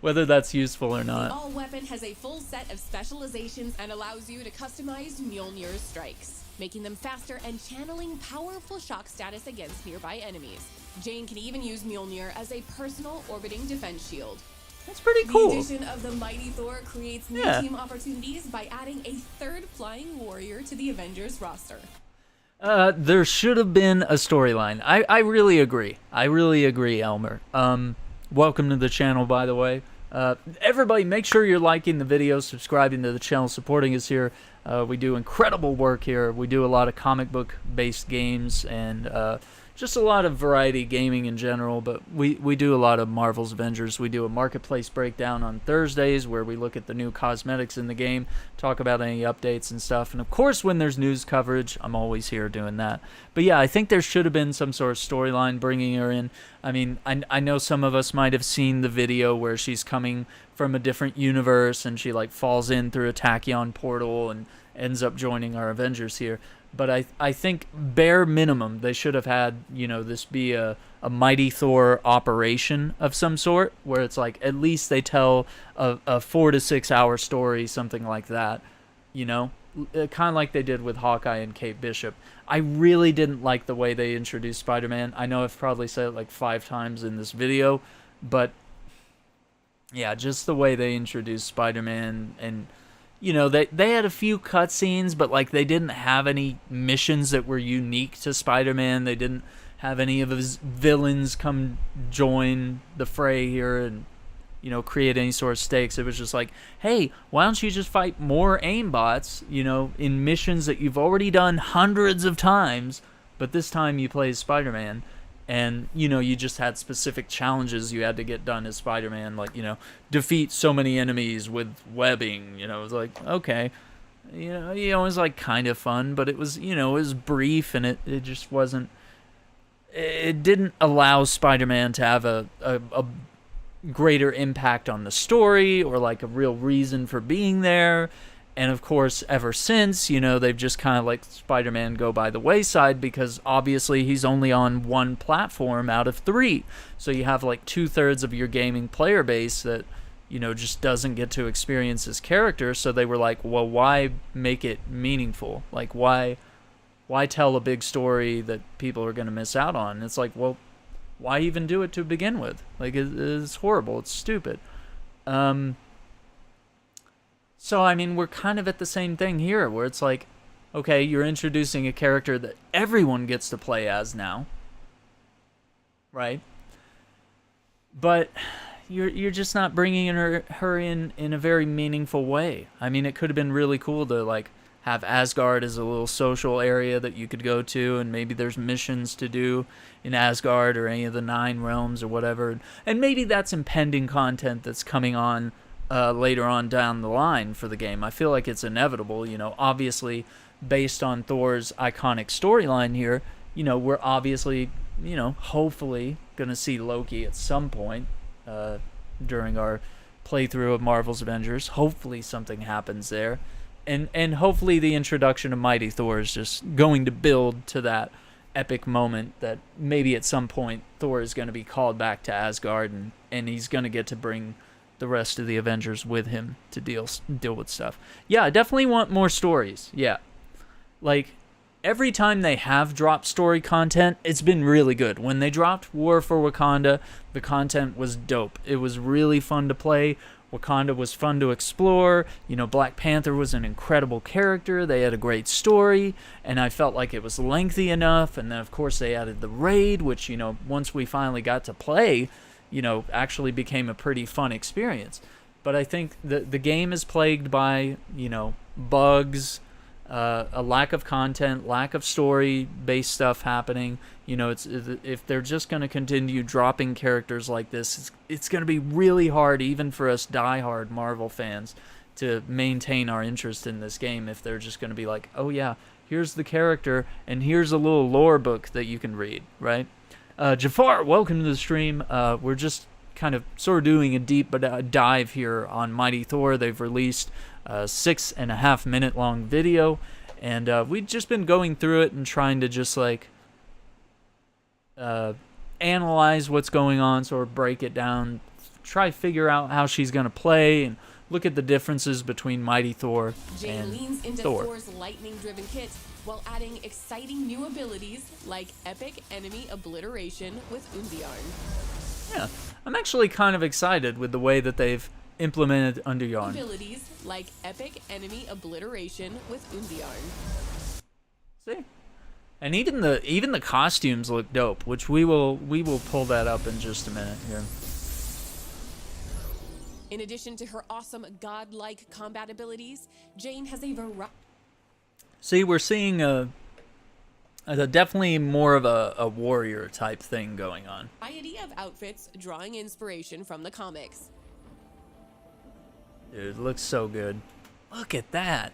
whether that's useful or not. The All Weapon has a full set of specializations and allows you to customize Mjolnir's strikes, making them faster and channeling powerful shock status against nearby enemies. Jane can even use Mjolnir as a personal orbiting defense shield. That's pretty cool. The addition of the Mighty Thor creates new team opportunities by adding a third flying warrior to the Avengers roster. There should have been a storyline. I really agree. I really agree, Elmer. Welcome to the channel, by the way. Everybody, make sure you're liking the video, subscribing to the channel, supporting us here. We do incredible work here. We do a lot of comic book-based games and just a lot of variety gaming in general, but we do a lot of Marvel's Avengers. We do a marketplace breakdown on Thursdays where we look at the new cosmetics in the game, talk about any updates and stuff, and of course when there's news coverage, I'm always here doing that. But yeah, I think there should have been some sort of storyline bringing her in. I mean, I know some of us might have seen the video where she's coming from a different universe and she like falls in through a tachyon portal and ends up joining our Avengers here. But I think bare minimum they should have had, you know, this be a Mighty Thor operation of some sort, where it's like at least they tell a 4 to 6 hour story, something like that, you know, kind of like they did with Hawkeye and Kate Bishop. I really didn't like the way they introduced Spider-Man. I know I've probably said it like 5 times in this video, but yeah, just the way they introduced Spider-Man. And you know, they had a few cutscenes, but like they didn't have any missions that were unique to Spider-Man. They didn't have any of his villains come join the fray here, and you know, create any sort of stakes. It was just like, hey, why don't you just fight more aimbots, you know, in missions that you've already done hundreds of times, but this time you play as Spider-Man, and, you know, you just had specific challenges you had to get done as Spider-Man, like, you know, defeat so many enemies with webbing, you know. It was like, okay, you know, it was like kind of fun, but it was, you know, it was brief, and it just wasn't, it didn't allow Spider-Man to have a greater impact on the story, or like a real reason for being there. And of course, ever since, you know, they've just kind of let Spider-Man go by the wayside, because obviously he's only on one platform out of 3. So you have like 2/3 of your gaming player base that, you know, just doesn't get to experience his character. So they were like, well, why make it meaningful? Like, why tell a big story that people are going to miss out on? It's like, well, why even do it to begin with? Like, it's horrible. It's stupid. So, I mean, we're kind of at the same thing here, where it's like, okay, you're introducing a character that everyone gets to play as now, right? But you're just not bringing her in a very meaningful way. I mean, it could have been really cool to, like, have Asgard as a little social area that you could go to, and maybe there's missions to do in Asgard or any of the 9 realms or whatever. And maybe that's impending content that's coming on later on down the line for the game. I feel like it's inevitable, you know, obviously based on Thor's iconic storyline here. You know, we're obviously, you know, hopefully going to see Loki at some point during our playthrough of Marvel's Avengers. Hopefully something happens there. And hopefully the introduction of Mighty Thor is just going to build to that epic moment that maybe at some point Thor is going to be called back to Asgard, and he's going to get to bring the rest of the Avengers with him to deal with stuff. Yeah, I definitely want more stories. Yeah. Like, every time they have dropped story content, it's been really good. When they dropped War for Wakanda, the content was dope. It was really fun to play. Wakanda was fun to explore. You know, Black Panther was an incredible character. They had a great story, and I felt like it was lengthy enough. And then, of course, they added the raid, which, you know, once we finally got to play, you know, actually became a pretty fun experience. But I think the game is plagued by, you know, bugs, a lack of content, lack of story-based stuff happening. You know, if they're just going to continue dropping characters like this, it's going to be really hard, even for us diehard Marvel fans, to maintain our interest in this game if they're just going to be like, oh yeah, here's the character, and here's a little lore book that you can read, right? Jafar, welcome to the stream. We're just kind of sort of doing a deep dive here on Mighty Thor. They've released a 6.5 minute long video, and we've just been going through it and trying to just like analyze what's going on, sort of break it down, try to figure out how she's going to play, and look at the differences between Mighty Thor Jane and leans into Thor. Thor's lightning-driven kit while adding exciting new abilities like epic enemy obliteration with Undyarn. Yeah, I'm actually kind of excited with the way that they've implemented Undyarn. Abilities like epic enemy obliteration with Undyarn. See? And even the costumes look dope, which we will pull that up in just a minute here. In addition to her awesome godlike combat abilities, Jane has a variety. See, we're seeing definitely more of a warrior type thing going on. Of outfits drawing inspiration from the comics. Dude, it looks so good. Look at that.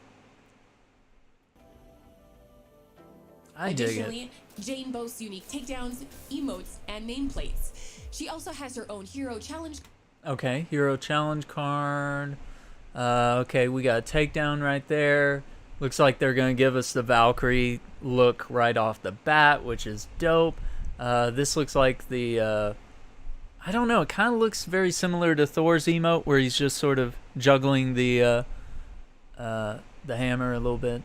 I dig it. Additionally, Jane boasts unique takedowns, emotes, and nameplates. She also has her own hero challenge. Okay, hero challenge card. Okay, we got a takedown right there. Looks like they're going to give us the Valkyrie look right off the bat, which is dope. This looks like the, I don't know, it kind of looks very similar to Thor's emote, where he's just sort of juggling the hammer a little bit.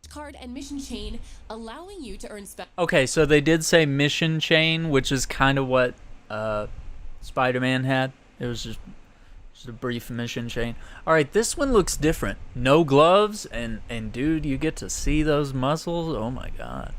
Card and mission chain, allowing you to earn Okay, so they did say mission chain, which is kind of what Spider-Man had. It was just a brief mission chain. All right, this one looks different. No gloves, and dude, you get to see those muscles. Oh my god.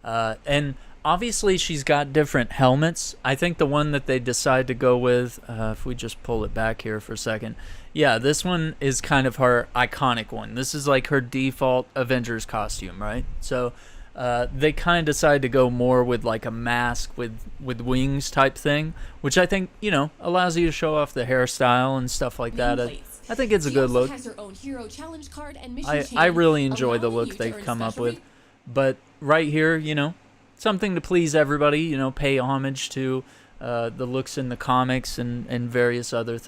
And Obviously, she's got different helmets. I think the one that they decide to go with, if we just pull it back here for a second, yeah, this one is kind of her iconic one. This is like her default Avengers costume, right? So they kind of decide to go more with like a mask with wings type thing, which I think, you know, allows you to show off the hairstyle and stuff like that. I think it's a good look. Has her own hero challenge card and mission I chain, really enjoy the allowing look you to they've earn come up special with. But right here, you know, something to please everybody, you know, pay homage to the looks in the comics and various other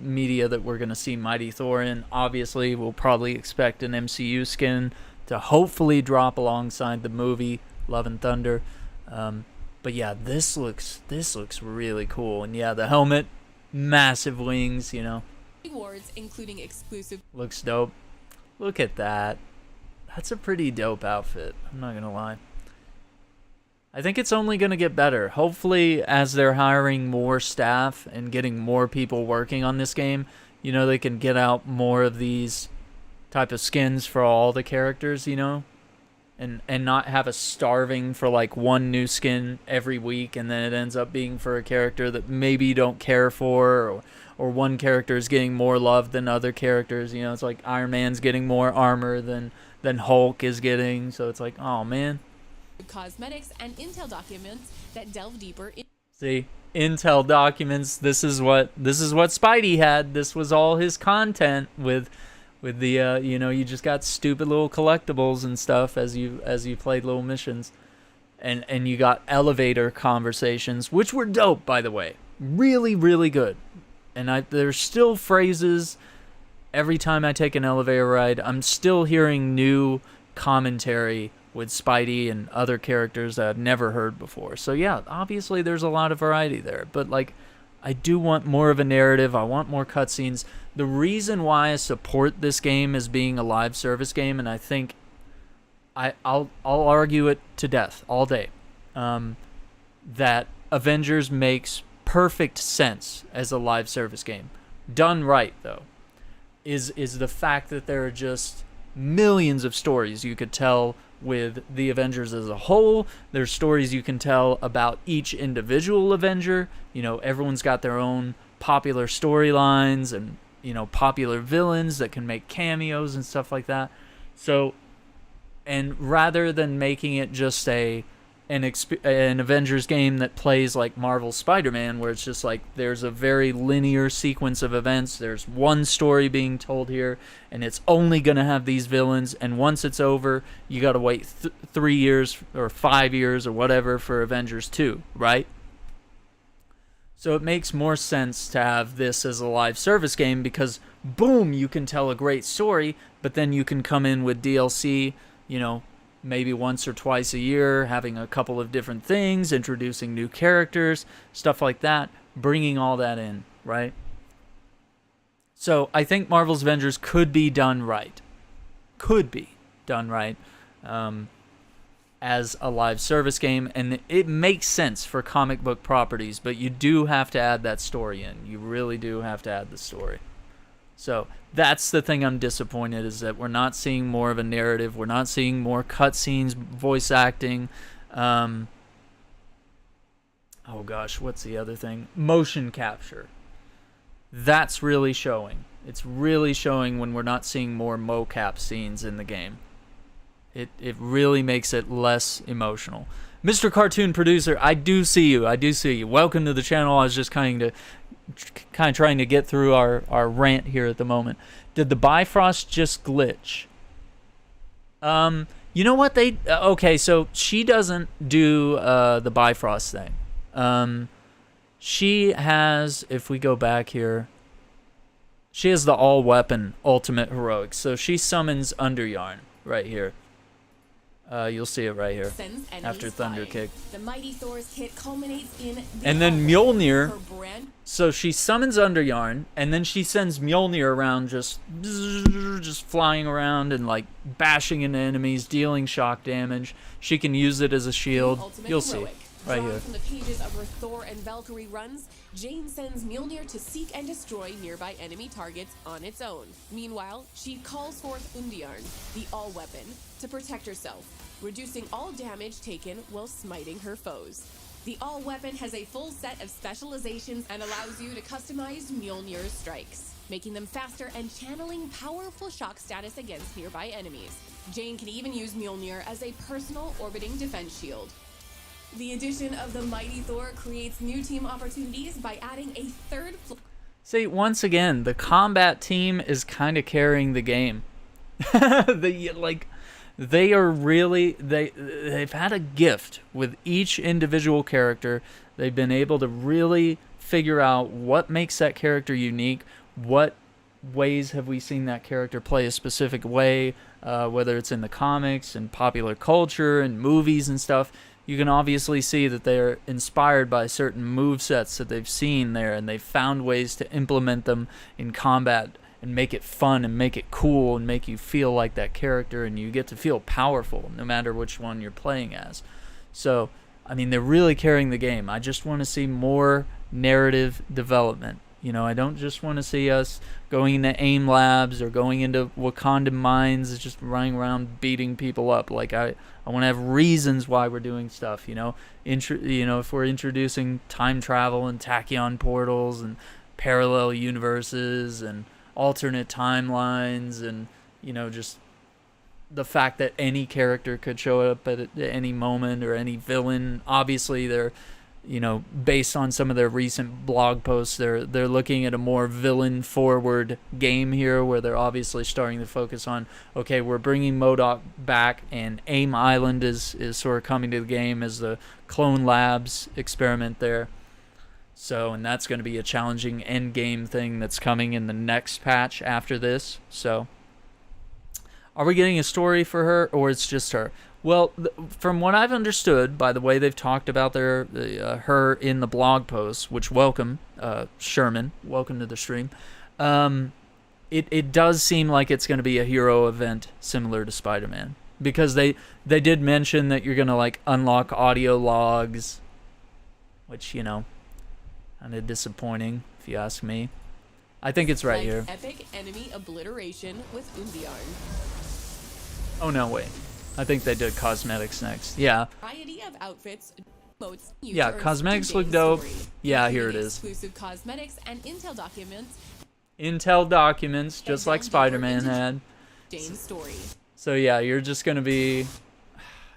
media that we're going to see Mighty Thor in. Obviously, we'll probably expect an MCU skin to hopefully drop alongside the movie Love and Thunder. But yeah, this looks really cool. And yeah, the helmet, massive wings, you know. rewards, including exclusive. Looks dope. Look at that. That's a pretty dope outfit. I'm not going to lie. I think it's only going to get better. Hopefully, as they're hiring more staff and getting more people working on this game, you know, they can get out more of these type of skins for all the characters, you know, and not have us starving for like one new skin every week, and then it ends up being for a character that maybe you don't care for, or one character is getting more love than other characters. You know, it's like Iron Man's getting more armor than Hulk is getting, so it's like, oh man. Cosmetics and intel documents that delve deeper in. See, intel documents. This is what Spidey had. This was all his content with the you know, you just got stupid little collectibles and stuff as you played little missions, and you got elevator conversations, which were dope, by the way, really really good. And there's still phrases every time I take an elevator ride. I'm still hearing new commentary with Spidey and other characters that I've never heard before. So yeah, obviously there's a lot of variety there, but like, I do want more of a narrative. I want more cutscenes. The reason why I support this game as being a live service game, and I think I'll argue it to death all day, that Avengers makes perfect sense as a live service game. Done right, though, is the fact that there are just millions of stories you could tell with the Avengers as a whole. There's stories you can tell about each individual Avenger. You know, everyone's got their own popular storylines and, you know, popular villains that can make cameos and stuff like that. So, and rather than making it just an Avengers game that plays like Marvel's Spider-Man, where it's just like there's a very linear sequence of events, there's one story being told here, and it's only going to have these villains, and once it's over, you got to wait 3 years or 5 years or whatever for Avengers 2, right? So it makes more sense to have this as a live service game because, boom, you can tell a great story, but then you can come in with DLC, you know, maybe once or twice a year, having a couple of different things, introducing new characters, stuff like that, bringing all that in, right? So I think Marvel's Avengers could be done right. Could be done right as a live service game, and it makes sense for comic book properties, but you do have to add that story in. You really do have to add the story. So that's the thing I'm disappointed, is that we're not seeing more of a narrative. We're not seeing more cutscenes, voice acting. Oh gosh, what's the other thing? Motion capture. That's really showing. It's really showing when we're not seeing more mocap scenes in the game. It really makes it less emotional. Mr. Cartoon Producer, I do see you. Welcome to the channel. I was just kind of trying to get through our rant here at the moment. Did the Bifrost just glitch? You know what they... okay, so she doesn't do the Bifrost thing. She has... If we go back here... She has the all-weapon Ultimate Heroics. So she summons Underyarn right here. You'll see it right here after Thunder Kick. The Mighty Thor's kit culminates in and then Mjolnir. So she summons Underyarn, and then she sends Mjolnir around, just flying around and like bashing into enemies, dealing shock damage. She can use it as a shield. You'll see right here. From the pages of her Thor and Valkyrie runs, Jane sends Mjolnir to seek and destroy nearby enemy targets on its own. Meanwhile, she calls forth Underyarn, the all-weapon, to protect herself. reducing all damage taken while smiting her foes. The All weapon has a full set of specializations and allows you to customize Mjolnir's strikes, making them faster and channeling powerful shock status against nearby enemies. Jane can even use Mjolnir as a personal orbiting defense shield. The addition of the Mighty Thor creates new team opportunities by adding a third See, once again, the combat team is kind of carrying the game. They are really, they've had a gift with each individual character. They've been able to really figure out what makes that character unique, what ways have we seen that character play a specific way, whether it's in the comics and popular culture and movies and stuff. You can obviously see that they're inspired by certain movesets that they've seen there, and they've found ways to implement them in combat and make it fun and make it cool and make you feel like that character, and you get to feel powerful no matter which one you're playing as. So, I mean, they're really carrying the game. I just want to see more narrative development. You know, I don't just want to see us going into AIM labs or going into Wakandan mines, just running around beating people up. Like, I want to have reasons why we're doing stuff, you know. If we're introducing time travel and tachyon portals and parallel universes and alternate timelines and, you know, just the fact that any character could show up at any moment, or any villain. Obviously, they're, you know, based on some of their recent blog posts, they're looking at a more villain forward game here, where they're obviously starting to focus on, okay, we're bringing Modoc back, and AIM Island is sort of coming to the game as the Clone Labs experiment there. So, and that's going to be a challenging end game thing that's coming in the next patch after this. So, are we getting a story for her, or it's just her? Well, from what I've understood, by the way they've talked about her in the blog posts, which welcome, Sherman, welcome to the stream, it does seem like it's going to be a hero event similar to Spider-Man. Because they did mention that you're going to, like, unlock audio logs, which, you know, kind of disappointing, if you ask me. I think it's right here. Epic enemy obliteration with Umbiarn. Oh, no, wait. I think they did cosmetics next. Yeah. Variety of outfits, emotes, yeah, cosmetics look dope. Story. Yeah, here it is. Exclusive cosmetics and intel documents. Intel documents, just like Spider-Man had. Jane's story. So yeah, you're just gonna be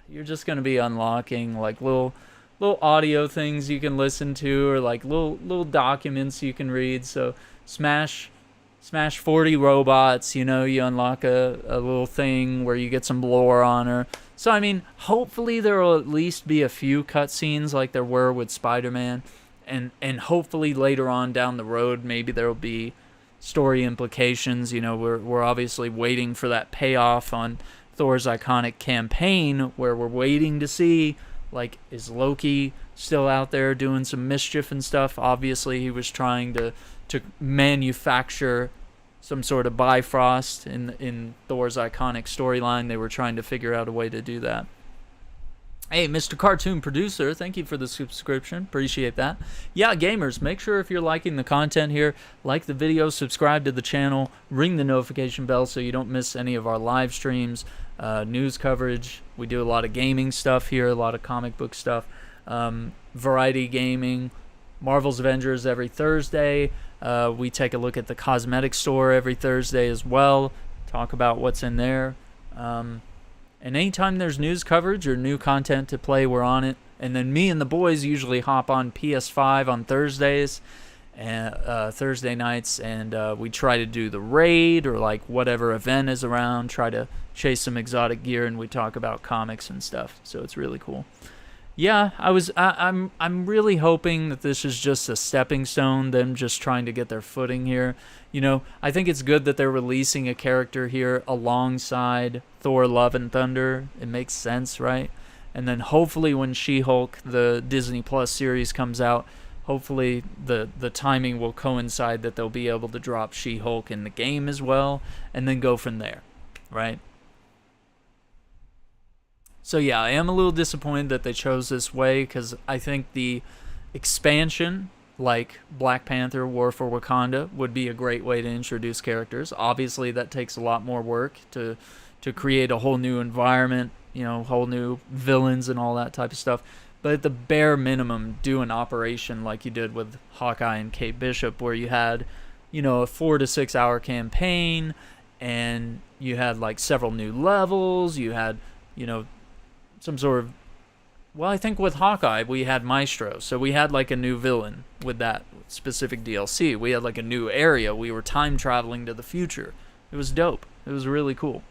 unlocking like little audio things you can listen to, or like little documents you can read. So smash 40 robots, you know, you unlock a little thing where you get some lore on her. So, I mean, hopefully there will at least be a few cutscenes like there were with Spider-Man. And hopefully later on down the road, maybe there will be story implications. You know, we're obviously waiting for that payoff on Thor's iconic campaign, where we're waiting to see, like, is Loki still out there doing some mischief and stuff? Obviously, he was trying to manufacture some sort of Bifrost in Thor's iconic storyline. They were trying to figure out a way to do that. Hey, Mr. Cartoon Producer, thank you for the subscription. Appreciate that. Yeah, gamers, make sure if you're liking the content here, like the video, subscribe to the channel, ring the notification bell so you don't miss any of our live streams, news coverage. We do a lot of gaming stuff here, a lot of comic book stuff, variety gaming, Marvel's Avengers every Thursday. We take a look at the cosmetic store every Thursday as well, talk about what's in there. And anytime there's news coverage or new content to play, we're on it. And then me and the boys usually hop on PS5 on Thursdays, and Thursday nights, and we try to do the raid or like whatever event is around, try to chase some exotic gear, and we talk about comics and stuff. So it's really cool. Yeah, I'm really hoping that this is just a stepping stone, them just trying to get their footing here. You know, I think it's good that they're releasing a character here alongside Thor Love and Thunder. It makes sense, right? And then hopefully when She-Hulk, the Disney Plus series, comes out, hopefully the timing will coincide that they'll be able to drop She-Hulk in the game as well, and then go from there, right? So yeah, I am a little disappointed that they chose this way, because I think the expansion, like Black Panther, War for Wakanda, would be a great way to introduce characters. Obviously, that takes a lot more work to to create a whole new environment, you know, whole new villains and all that type of stuff. But at the bare minimum, do an operation like you did with Hawkeye and Kate Bishop, where you had, you know, a 4 to 6 hour campaign, and you had like several new levels. You had, you know, some sort of, well, I think with Hawkeye we had Maestro, so we had like a new villain with that specific DLC. We had like a new area. We were time traveling to the future. It was dope. It was really cool.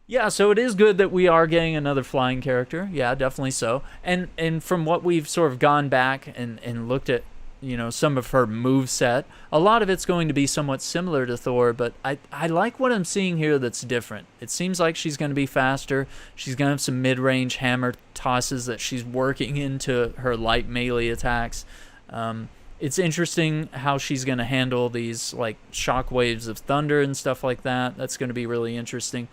Yeah, so it is good that we are getting another flying character. Yeah, definitely so. And from what we've sort of gone back and looked at, you know, some of her moveset, a lot of it's going to be somewhat similar to Thor, but I like what I'm seeing here that's different. It seems like she's going to be faster. She's going to have some mid-range hammer tosses that she's working into her light melee attacks. It's interesting how she's going to handle these like shock waves of thunder and stuff like that. That's going to be really interesting.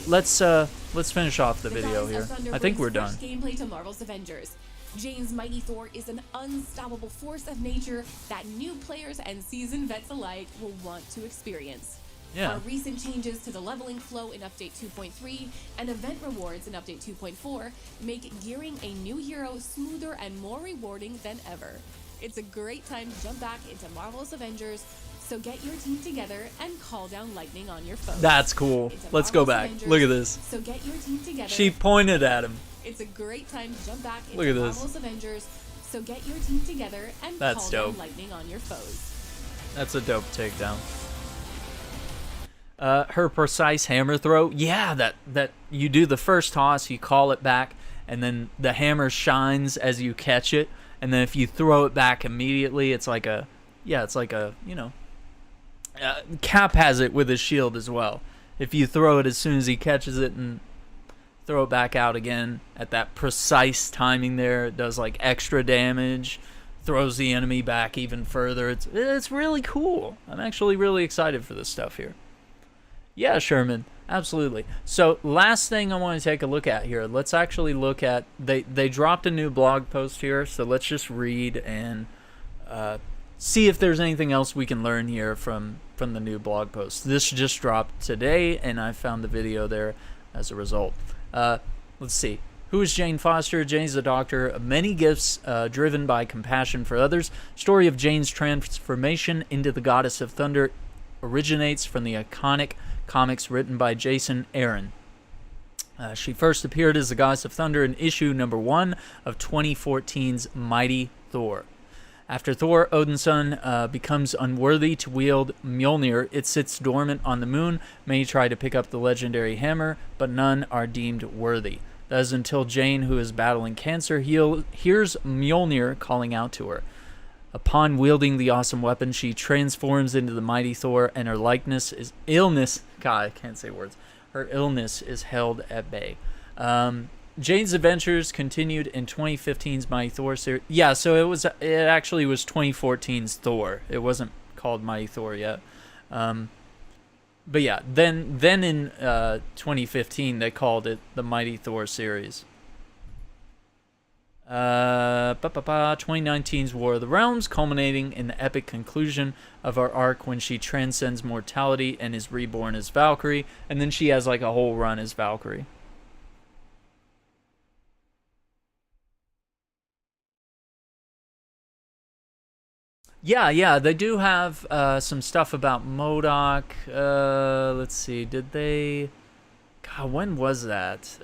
Let's finish off the video here. I think we're done. Gameplay to Marvel's Avengers. Jane's mighty Thor is an unstoppable force of nature that new players and seasoned vets alike will want to experience. Yeah. Our recent changes to the leveling flow in Update 2.3 and event rewards in Update 2.4 make gearing a new hero smoother and more rewarding than ever. It's a great time to jump back into Marvel's Avengers, so get your team together and call down lightning on your foes. That's cool. Let's go back. Avengers, look at this. So get your team together. She pointed at him. It's a great time to jump back Look into at this. Marvel's Avengers, so get your team together and That's call dope. down lightning on your foes. That's a dope takedown. Her precise hammer throw. Yeah, that you do the first toss, you call it back, and then the hammer shines as you catch it. And then if you throw it back immediately, it's like a, you know, Cap has it with his shield as well. If you throw it as soon as he catches it and throw it back out again at that precise timing there, it does like extra damage, throws the enemy back even further. It's really cool. I'm actually really excited for this stuff here. Yeah, Sherman, absolutely. So last thing I want to take a look at here, let's actually look at, they dropped a new blog post here, so let's just read and see if there's anything else we can learn here from the new blog post. This just dropped today, and I found the video there as a result. Let's see. Who is Jane Foster? Jane's the doctor of many gifts, driven by compassion for others. Story of Jane's transformation into the goddess of thunder originates from the iconic comics written by Jason Aaron. She first appeared as the Goddess of Thunder in issue number 1 of 2014's Mighty Thor. After Thor, Odin's son, becomes unworthy to wield Mjolnir, it sits dormant on the moon. Many try to pick up the legendary hammer, but none are deemed worthy. That is until Jane, who is battling cancer, hears Mjolnir calling out to her. Upon wielding the awesome weapon, she transforms into the mighty Thor, and her Her illness is held at bay. Jane's adventures continued in 2015's Mighty Thor series. Yeah, so it actually was 2014's Thor. It wasn't called Mighty Thor yet. But yeah, then in 2015 they called it the Mighty Thor series. 2019's War of the Realms, culminating in the epic conclusion of our arc when she transcends mortality and is reborn as Valkyrie, and then she has like a whole run as Valkyrie. Yeah, they do have some stuff about Modoc. Let's see, did they... God, when was that?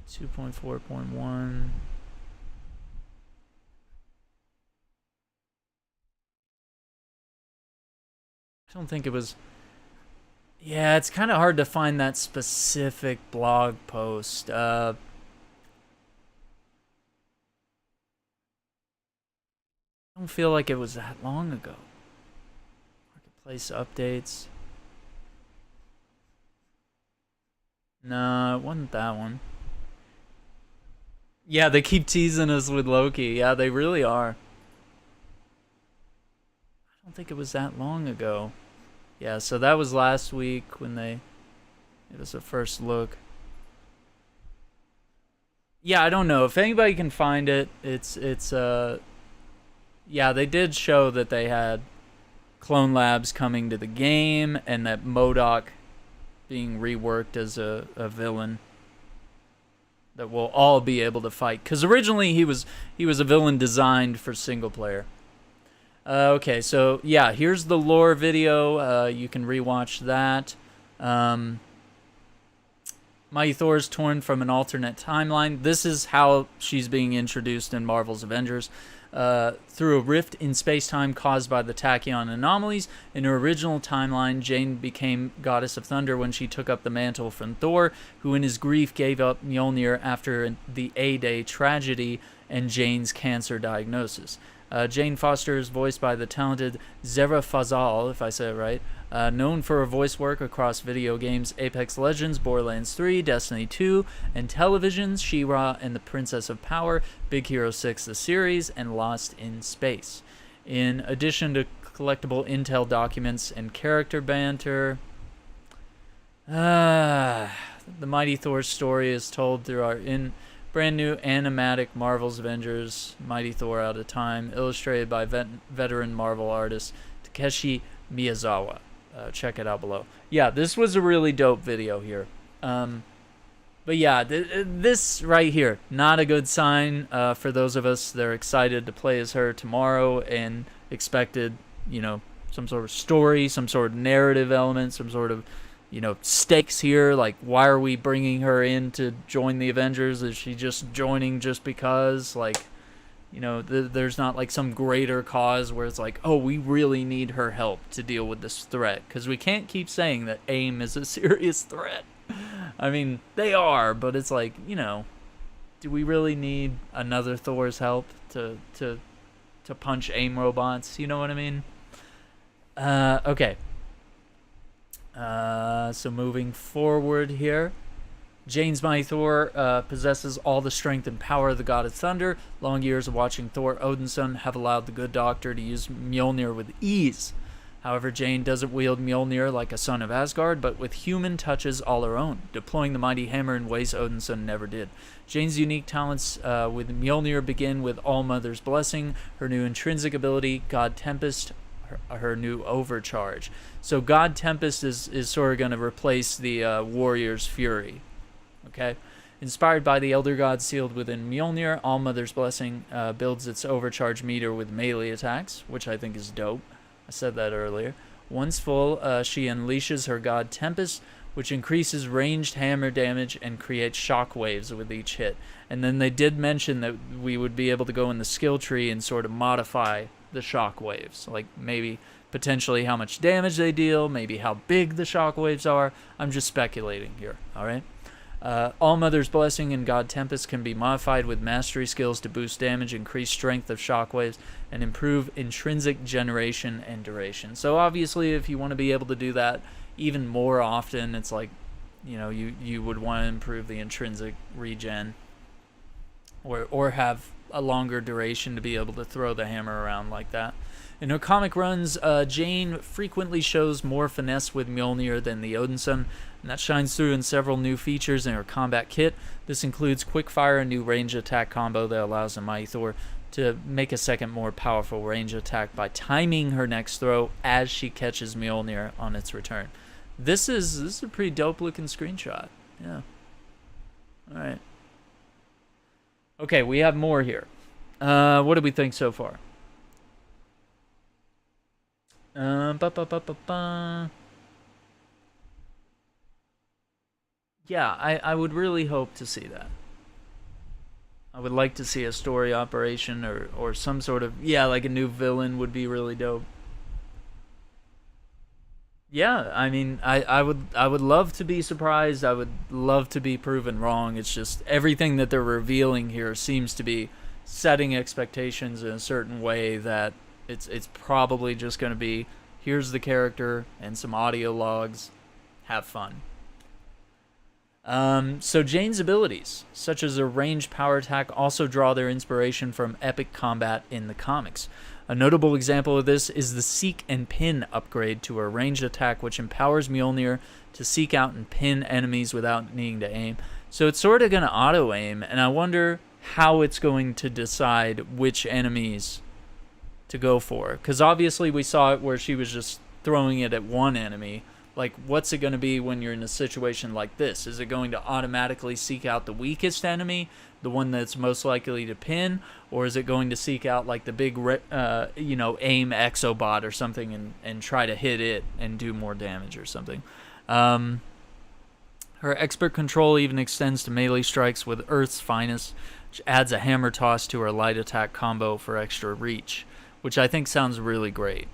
2.4.1. I don't think it was... Yeah, it's kind of hard to find that specific blog post. I don't feel like it was that long ago. Marketplace updates. No, it wasn't that one. Yeah, they keep teasing us with Loki. Yeah, they really are. I don't think it was that long ago. Yeah, so that was last week when they gave us a first look. Yeah, I don't know. If anybody can find it, it's yeah, they did show that they had Clone Labs coming to the game, and that Modoc being reworked as a villain that we'll all be able to fight. Because originally he was a villain designed for single player. Okay, so yeah, here's the lore video. You can rewatch that. Mighty Thor is torn from an alternate timeline. This is how she's being introduced in Marvel's Avengers. Through a rift in space-time caused by the tachyon anomalies. In her original timeline, Jane became Goddess of Thunder when she took up the mantle from Thor, who in his grief gave up Mjolnir after the A-Day tragedy and Jane's cancer diagnosis. Jane Foster is voiced by the talented Zara Fazal, if I say it right, known for her voice work across video games Apex Legends, Borderlands 3, Destiny 2, and televisions She-Ra and the Princess of Power, Big Hero 6 the series, and Lost in Space. In addition to collectible intel documents and character banter, the Mighty Thor story is told through our brand new animatic Marvel's Avengers, Mighty Thor Out of Time, illustrated by veteran Marvel artist Takeshi Miyazawa. Check it out below. Yeah, this was a really dope video here. But yeah, this right here, not a good sign for those of us that are excited to play as her tomorrow and expected, you know, some sort of story, some sort of narrative element, some sort of, you know, stakes here. Like, why are we bringing her in to join the Avengers? Is she just joining just because? Like, you know, there's not like some greater cause where it's like, oh, we really need her help to deal with this threat. Because we can't keep saying that AIM is a serious threat. I mean, they are, but it's like, you know, do we really need another Thor's help to punch AIM robots? You know what I mean? Okay. So moving forward here, Jane's Mighty Thor possesses all the strength and power of the God of Thunder. Long years of watching Thor Odinson have allowed the Good Doctor to use Mjolnir with ease. However, Jane doesn't wield Mjolnir like a son of Asgard, but with human touches all her own, deploying the mighty hammer in ways Odinson never did. Jane's unique talents with Mjolnir begin with All-Mother's Blessing, her new intrinsic ability, God Tempest, her new overcharge. So God Tempest is sort of going to replace the Warrior's Fury. Okay? Inspired by the Elder God sealed within Mjolnir, All-Mother's Blessing builds its overcharge meter with melee attacks, which I think is dope. I said that earlier. Once full, she unleashes her God Tempest, which increases ranged hammer damage and creates shockwaves with each hit. And then they did mention that we would be able to go in the skill tree and sort of modify the shockwaves. Like maybe potentially how much damage they deal, maybe how big the shockwaves are. I'm just speculating here, alright? All-Mother's Blessing and God Tempest can be modified with mastery skills to boost damage, increase strength of shockwaves, and improve intrinsic generation and duration. So obviously, if you want to be able to do that even more often, it's like, you know, you would want to improve the intrinsic regen, or have a longer duration to be able to throw the hammer around like that. In her comic runs, Jane frequently shows more finesse with Mjolnir than the Odinson, and that shines through in several new features in her combat kit. This includes Quickfire, a new range attack combo that allows the Mighty Thor to make a second more powerful range attack by timing her next throw as she catches Mjolnir on its return. This is a pretty dope looking screenshot. Yeah. All right. Okay, we have more here. What do we think so far? Yeah, I would really hope to see that. I would like to see a story operation or some sort of, yeah, like a new villain would be really dope. Yeah, I mean, I would love to be surprised. I would love to be proven wrong. It's just everything that they're revealing here seems to be setting expectations in a certain way that it's probably just going to be, here's the character and some audio logs. Have fun. So Jane's abilities, such as her ranged power attack, also draw their inspiration from epic combat in the comics. A notable example of this is the Seek and Pin upgrade to her ranged attack, which empowers Mjolnir to seek out and pin enemies without needing to aim. So it's sort of going to auto-aim, and I wonder how it's going to decide which enemies to go for. Because obviously we saw it where she was just throwing it at one enemy. Like, what's it going to be when you're in a situation like this? Is it going to automatically seek out the weakest enemy, the one that's most likely to pin, or is it going to seek out like the big, aim exobot or something and try to hit it and do more damage or something? Her expert control even extends to melee strikes with Earth's Finest, which adds a hammer toss to her light attack combo for extra reach, which I think sounds really great.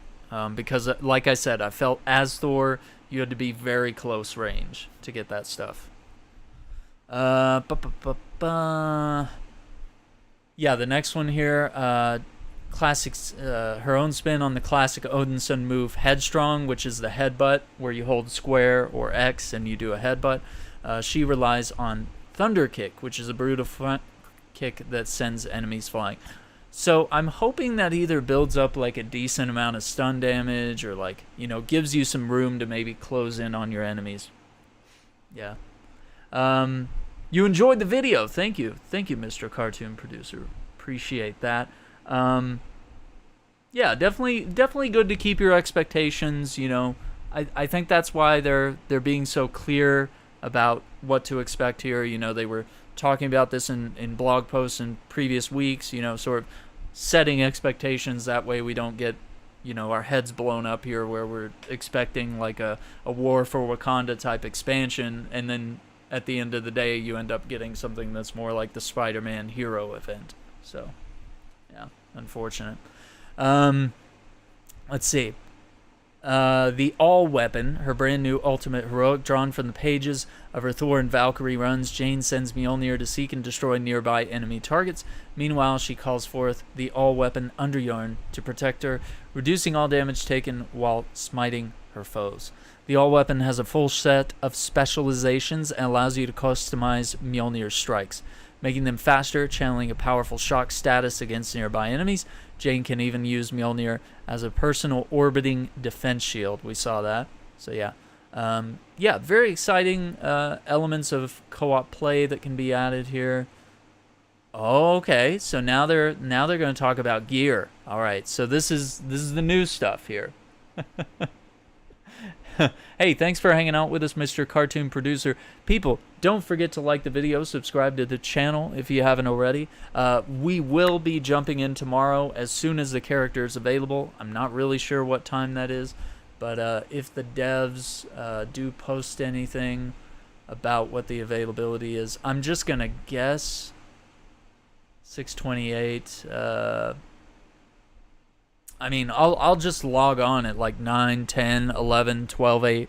Because, like I said, I felt as Thor, you had to be very close range to get that stuff. Yeah, the next one here, classics, her own spin on the classic Odinson move Headstrong, which is the headbutt, where you hold square or X and you do a headbutt. She relies on Thunder Kick, which is a brutal front kick that sends enemies flying. So I'm hoping that either builds up like a decent amount of stun damage or like, gives you some room to maybe close in on your enemies. Yeah. You enjoyed the video. Thank you. Thank you, Mr. Cartoon Producer. Appreciate that. Yeah, definitely good to keep your expectations, I think that's why they're being so clear about what to expect here. They were talking about this in blog posts in previous weeks, sort of setting expectations. That way we don't get, our heads blown up here where we're expecting like a War for Wakanda type expansion, and then at the end of the day you end up getting something that's more like the Spider-Man hero event. So, yeah, unfortunate. Let's see. The All Weapon, her brand new ultimate heroic drawn from the pages of her Thor and Valkyrie runs. Jane sends Mjolnir to seek and destroy nearby enemy targets. Meanwhile, she calls forth the All Weapon Underyarn to protect her, reducing all damage taken while smiting her foes. The All Weapon has a full set of specializations and allows you to customize Mjolnir's strikes, making them faster, channeling a powerful shock status against nearby enemies. Jane can even use Mjolnir as a personal orbiting defense shield. We saw that. So yeah. Yeah, very exciting elements of co-op play that can be added here. Oh, okay, so now they're going to talk about gear. All right, so this is the new stuff here. Hey, thanks for hanging out with us, Mr. Cartoon Producer. People, don't forget to like the video, subscribe to the channel if you haven't already. We will be jumping in tomorrow as soon as the character is available. I'm not really sure what time that is, but if the devs do post anything about what the availability is, I'm just going to guess 6:28. I mean, I'll just log on at like 9, 10, 11, 12, 8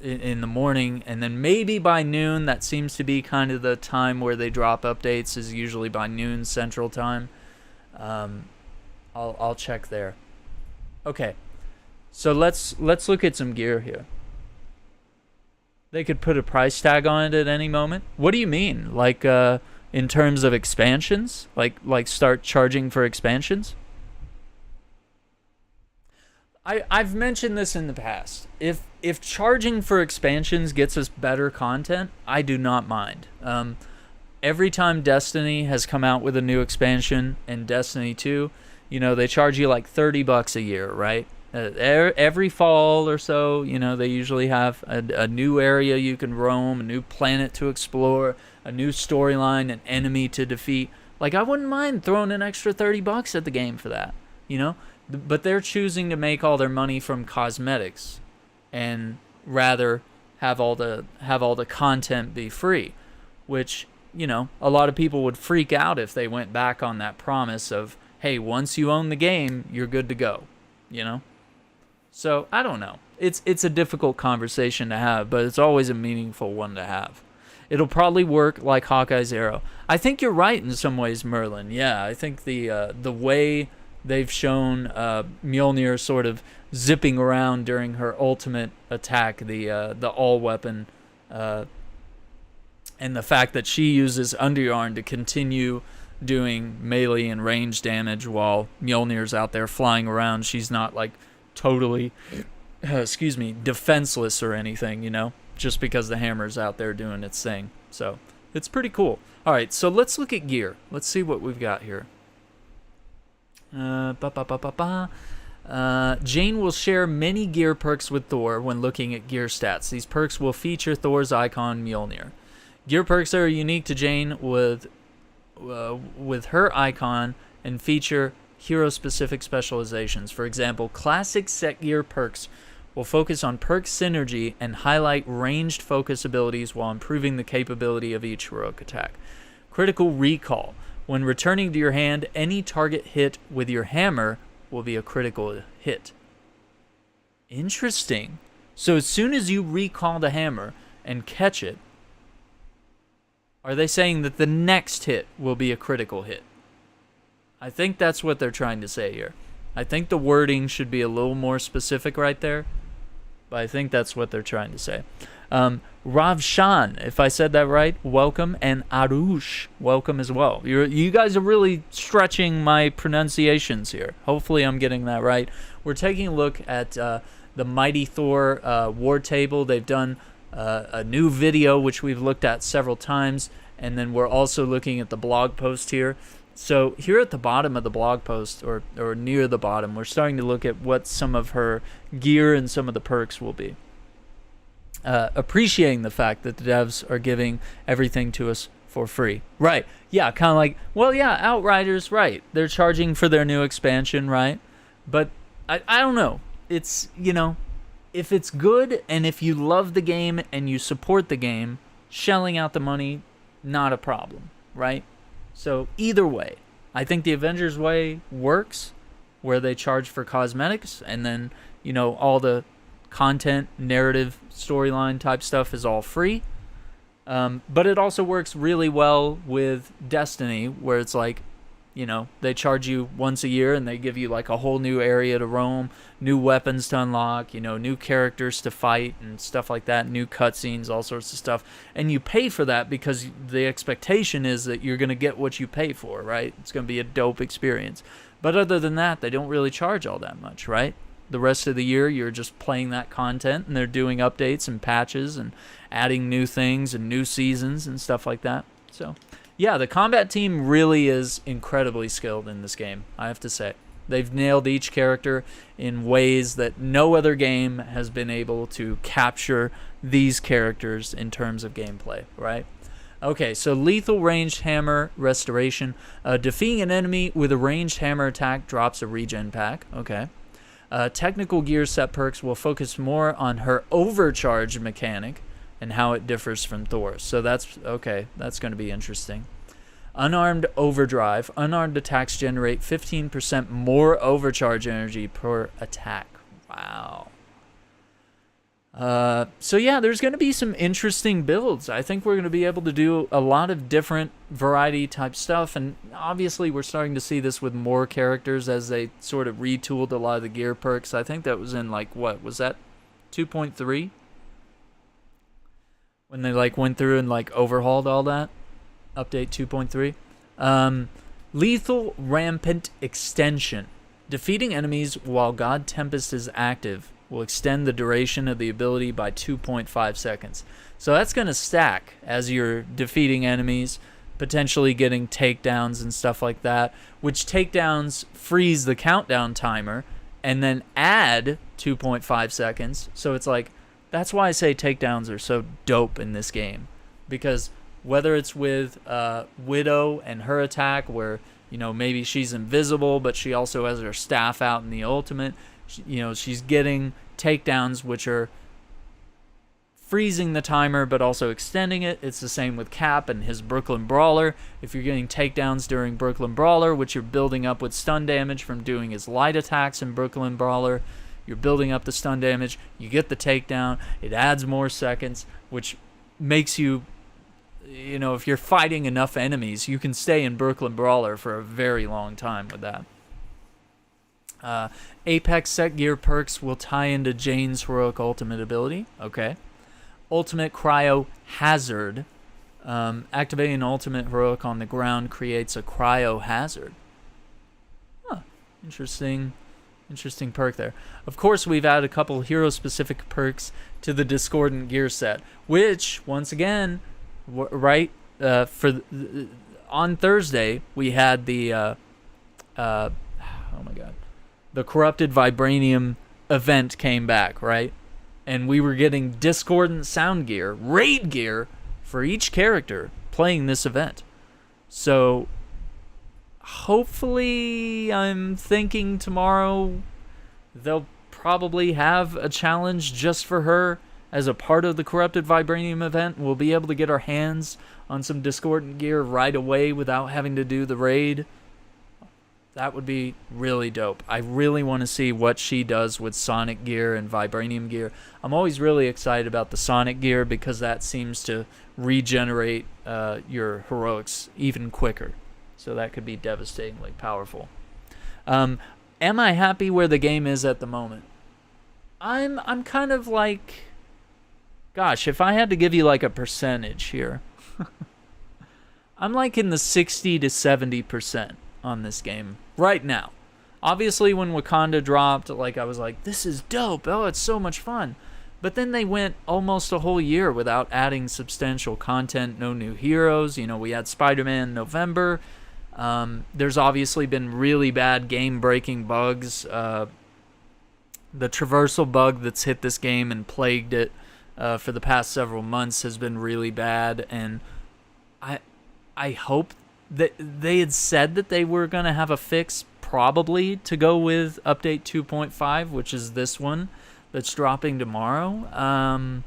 in the morning, and then maybe by noon. That seems to be kind of the time where they drop updates, is usually by noon Central Time. I'll check there. Okay, so let's look at some gear here. They could put a price tag on it at any moment. What do you mean? Like in terms of expansions? Like start charging for expansions? I've mentioned this in the past. If charging for expansions gets us better content, I do not mind. Every time Destiny has come out with a new expansion, and Destiny 2, they charge you like $30 a year, right? Every fall or so, they usually have a new area you can roam, a new planet to explore, a new storyline, an enemy to defeat. Like, I wouldn't mind throwing an extra $30 at the game for that, But they're choosing to make all their money from cosmetics, and rather have all the content be free, which a lot of people would freak out if they went back on that promise of, hey, once you own the game, you're good to go, So I don't know. It's a difficult conversation to have, but it's always a meaningful one to have. It'll probably work like Hawkeye's arrow. I think you're right in some ways, Merlin. Yeah, I think the way they've shown Mjolnir sort of zipping around during her ultimate attack, the All Weapon, and the fact that she uses Underyarn to continue doing melee and range damage while Mjolnir's out there flying around. She's not like totally, defenseless or anything, just because the hammer's out there doing its thing. So it's pretty cool. All right, so let's look at gear. Let's see what we've got here. Jane will share many gear perks with Thor when looking at gear stats. These perks will feature Thor's icon Mjolnir. Gear perks that are unique to Jane with her icon and feature hero-specific specializations. For example, classic set gear perks will focus on perk synergy and highlight ranged focus abilities while improving the capability of each heroic attack. Critical recall. When returning to your hand, any target hit with your hammer will be a critical hit. Interesting. So as soon as you recall the hammer and catch it, are they saying that the next hit will be a critical hit? I think that's what they're trying to say here. I think the wording should be a little more specific right there, but I think that's what they're trying to say. Ravshan, if I said that right, welcome, and Arush, welcome as well. You guys are really stretching my pronunciations here. Hopefully I'm getting that right. We're taking a look at the Mighty Thor Wartable. They've done a new video, which we've looked at several times, and then we're also looking at the blog post here. So here at the bottom of the blog post, or near the bottom, we're starting to look at what some of her gear and some of the perks will be. Appreciating the fact that the devs are giving everything to us for free. Right. Yeah, kind of like, well, yeah, Outriders, right. They're charging for their new expansion, right? But I don't know. It's, if it's good and if you love the game and you support the game, shelling out the money, not a problem, right? So either way, I think the Avengers way works, where they charge for cosmetics and then, all the content, narrative, storyline type stuff is all free. But it also works really well with Destiny, where it's like, they charge you once a year and they give you like a whole new area to roam, new weapons to unlock, new characters to fight and stuff like that, new cutscenes, all sorts of stuff. And you pay for that because the expectation is that you're going to get what you pay for, right? It's going to be a dope experience. But other than that, they don't really charge all that much, right? The rest of the year, you're just playing that content, and they're doing updates and patches and adding new things and new seasons and stuff like that. So, yeah, the combat team really is incredibly skilled in this game, I have to say. They've nailed each character in ways that no other game has been able to capture these characters in terms of gameplay, right? Okay, so lethal ranged hammer restoration. Defeating an enemy with a ranged hammer attack drops a regen pack. Okay. Technical gear set perks will focus more on her overcharge mechanic and how it differs from Thor's. So that's okay. That's going to be interesting. Unarmed overdrive. Unarmed attacks generate 15% more overcharge energy per attack. Wow. So yeah, there's going to be some interesting builds. I think we're going to be able to do a lot of different variety type stuff, and obviously we're starting to see this with more characters as they sort of retooled a lot of the gear perks. I think that was in like, what was that, 2.3? When they like went through and like overhauled all that? Update 2.3. Lethal Rampant Extension. Defeating enemies while God Tempest is active will extend the duration of the ability by 2.5 seconds. So that's going to stack as you're defeating enemies, potentially getting takedowns and stuff like that, which takedowns freeze the countdown timer and then add 2.5 seconds. So it's like, that's why I say takedowns are so dope in this game, because whether it's with Widow and her attack where, maybe she's invisible, but she also has her staff out in the ultimate, she's getting takedowns which are freezing the timer but also extending it. It's the same with Cap and his Brooklyn Brawler. If you're getting takedowns during Brooklyn Brawler, which you're building up with stun damage from doing his light attacks in Brooklyn Brawler, you're building up the stun damage, you get the takedown, it adds more seconds, which makes you, if you're fighting enough enemies, you can stay in Brooklyn Brawler for a very long time with that. Apex set gear perks will tie into Jane's heroic ultimate ability. Okay. Ultimate Cryo Hazard. Activating an ultimate heroic on the ground creates a cryo hazard. Huh. Interesting perk there. Of course, we've added a couple hero-specific perks to the Discordant gear set, which, once again, right, on Thursday, we had the... oh my god, the corrupted vibranium event came back, right? And we were getting discordant sound gear, raid gear for each character playing this event. So hopefully, I'm thinking tomorrow they'll probably have a challenge just for her as a part of the corrupted vibranium event. We'll be able to get our hands on some discordant gear right away without having to do the raid. That would be really dope. I really want to see what she does with sonic gear and vibranium gear. I'm always really excited about the sonic gear because that seems to regenerate your heroics even quicker. So that could be devastatingly powerful. Am I happy where the game is at the moment? I'm kind of like, gosh, if I had to give you like a percentage here, I'm like in the 60 to 70% on this game right now. Obviously, when Wakanda dropped, like I was like, this is dope. Oh, it's so much fun. But then they went almost a whole year without adding substantial content, no new heroes. You know, we had Spider-Man in November. There's obviously been really bad game-breaking bugs. The traversal bug that's hit this game and plagued it for the past several months has been really bad. And I hope that they had said that they were going to have a fix probably to go with update 2.5, which is this one that's dropping tomorrow.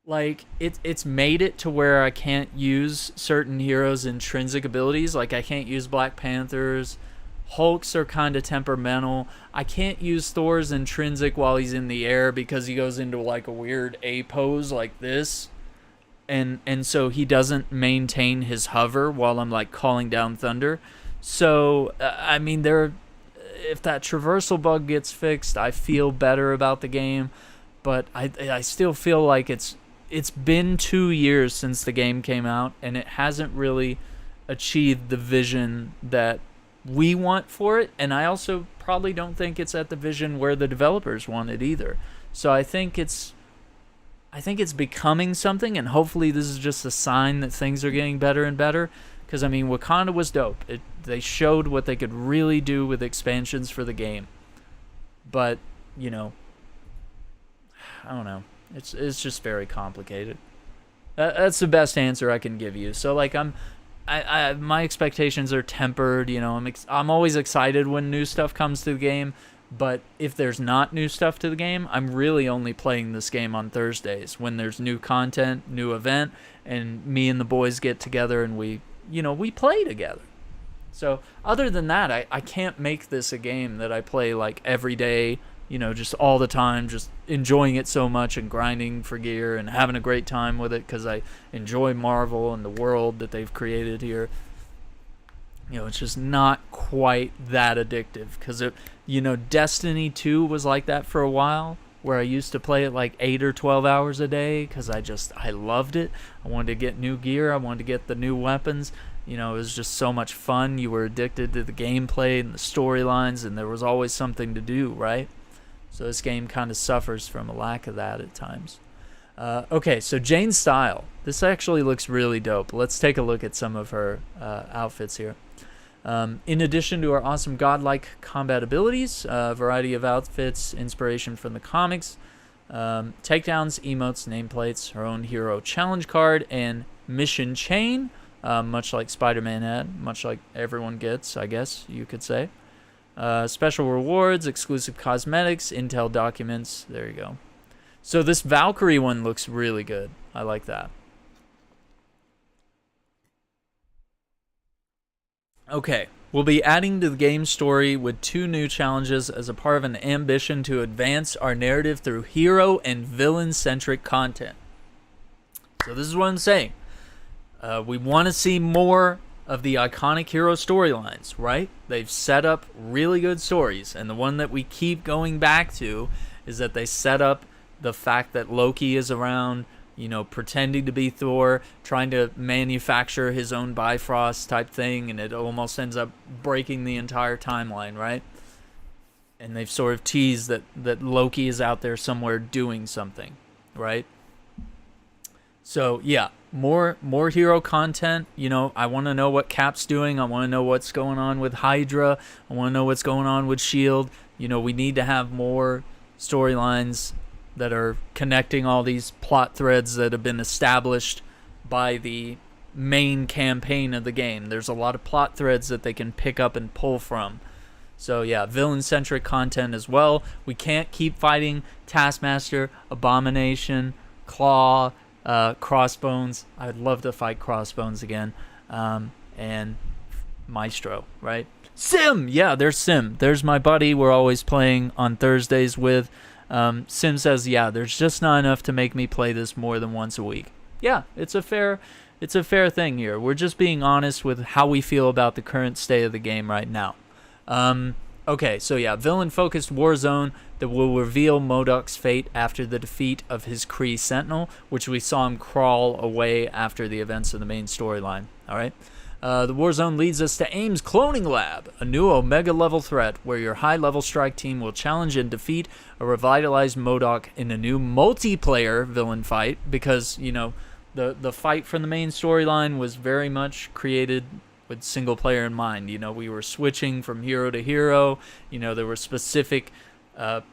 Like, it's made it to where I can't use certain heroes' intrinsic abilities. Like, I can't use Black Panthers. Hulks are kind of temperamental. I can't use Thor's intrinsic while he's in the air because he goes into, like, a weird A pose like this. And so he doesn't maintain his hover while I'm, like, calling down thunder. So, I mean, if that traversal bug gets fixed, I feel better about the game. But I still feel like it's been 2 years since the game came out, and it hasn't really achieved the vision that we want for it. And I also probably don't think it's at the vision where the developers want it either. So I think it's becoming something, and hopefully this is just a sign that things are getting better and better. Because, I mean, Wakanda was dope. They showed what they could really do with expansions for the game. But, you know, I don't know. It's just very complicated. That's the best answer I can give you. So, like, my expectations are tempered. You know, I'm always excited when new stuff comes to the game. But if there's not new stuff to the game, I'm really only playing this game on Thursdays when there's new content, new event, and me and the boys get together and we play together. So other than that, I can't make this a game that I play like every day, you know, just all the time, just enjoying it so much and grinding for gear and having a great time with it because I enjoy Marvel and the world that they've created here. You know, it's just not quite that addictive because, Destiny 2 was like that for a while where I used to play it like 8 or 12 hours a day because I loved it. I wanted to get new gear. I wanted to get the new weapons. You know, it was just so much fun. You were addicted to the gameplay and the storylines, and there was always something to do, right? So this game kind of suffers from a lack of that at times. Okay, so Jane's style. This actually looks really dope. Let's take a look at some of her outfits here. In addition to her awesome godlike combat abilities, a variety of outfits, inspiration from the comics, takedowns, emotes, nameplates, her own hero challenge card, and mission chain, much like Spider-Man had, much like everyone gets, I guess you could say. Special rewards, exclusive cosmetics, intel documents. There you go. So this Valkyrie one looks really good. I like that. Okay, we'll be adding to the game story with 2 new challenges as a part of an ambition to advance our narrative through hero and villain-centric content. So this is what I'm saying. We want to see more of the iconic hero storylines, right? They've set up really good stories, and the one that we keep going back to is that they set up the fact that Loki is around, you know, pretending to be Thor, trying to manufacture his own Bifrost type thing, and it almost ends up breaking the entire timeline, right? And they've sort of teased that Loki is out there somewhere doing something, right? So, yeah, more hero content. You know, I want to know what Cap's doing. I want to know what's going on with Hydra. I want to know what's going on with Shield. You know, we need to have more storylines that are connecting all these plot threads that have been established by the main campaign of the game. There's a lot of plot threads that they can pick up and pull from. So yeah, villain-centric content as well. We can't keep fighting Taskmaster, Abomination, Claw, Crossbones. I'd love to fight Crossbones again. And Maestro, right? Sim! Yeah, there's Sim. There's my buddy we're always playing on Thursdays with. Sim says, yeah, there's just not enough to make me play this more than once a week. Yeah, it's a fair thing here. We're just being honest with how we feel about the current state of the game right now. Okay, so yeah, villain-focused Warzone that will reveal Modoc's fate after the defeat of his Kree Sentinel, which we saw him crawl away after the events of the main storyline. All right. The Warzone leads us to AIM's Cloning Lab, a new Omega-level threat where your high-level strike team will challenge and defeat a revitalized Modoc in a new multiplayer villain fight, because, you know, the fight from the main storyline was very much created with single player in mind. You know, we were switching from hero to hero. You know, there were specific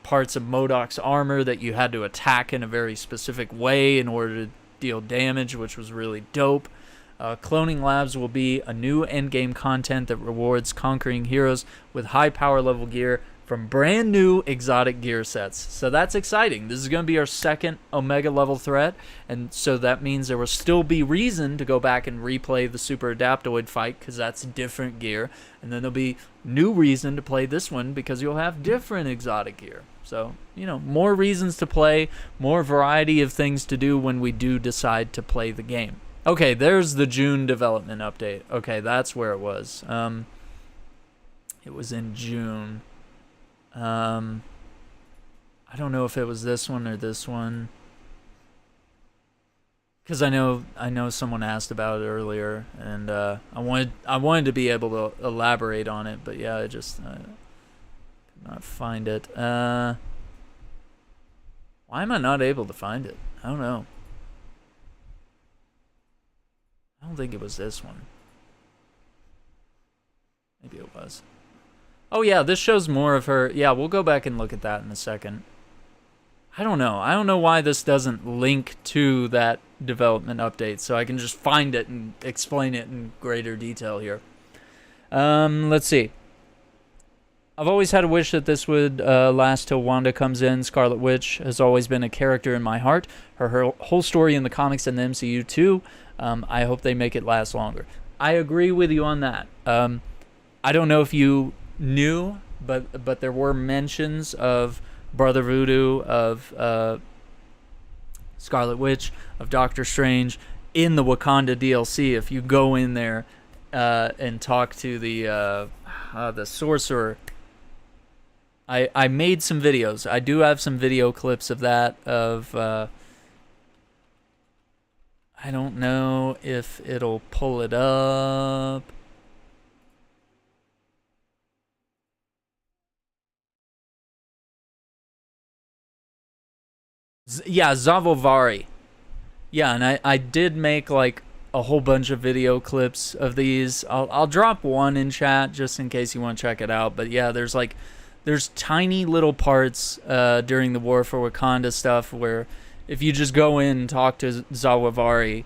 parts of Modoc's armor that you had to attack in a very specific way in order to deal damage, which was really dope. Cloning Labs will be a new endgame content that rewards conquering heroes with high power level gear from brand new exotic gear sets. So that's exciting. This is going to be our second Omega level threat, and so that means there will still be reason to go back and replay the Super Adaptoid fight, because that's different gear, and then there'll be new reason to play this one because you'll have different exotic gear. So, you know, more reasons to play, more variety of things to do when we do decide to play the game. Okay, there's the June development update. Okay, that's where it was. It was in June. I don't know if it was this one or this one, because I know someone asked about it earlier, and I wanted to be able to elaborate on it, but yeah, I just could not find it. Why am I not able to find it? I don't know. I don't think it was this one. Maybe it was. Oh yeah, this shows more of her. Yeah, we'll go back and look at that in a second. I don't know. I don't know why this doesn't link to that development update, so I can just find it and explain it in greater detail here. Let's see. I've always had a wish that this would last till Wanda comes in. Scarlet Witch has always been a character in my heart. Her whole story in the comics and the MCU too. I hope they make it last longer. I agree with you on that. I don't know if you knew, but there were mentions of Brother Voodoo, of Scarlet Witch, of Doctor Strange in the Wakanda DLC. If you go in there and talk to the sorcerer, I made some videos. I do have some video clips of that. I don't know if it'll pull it up. Yeah, Zavovari. Yeah, and I did make like a whole bunch of video clips of these. I'll drop one in chat just in case you want to check it out. But yeah, there's tiny little parts during the War for Wakanda stuff where if you just go in and talk to Zavovari,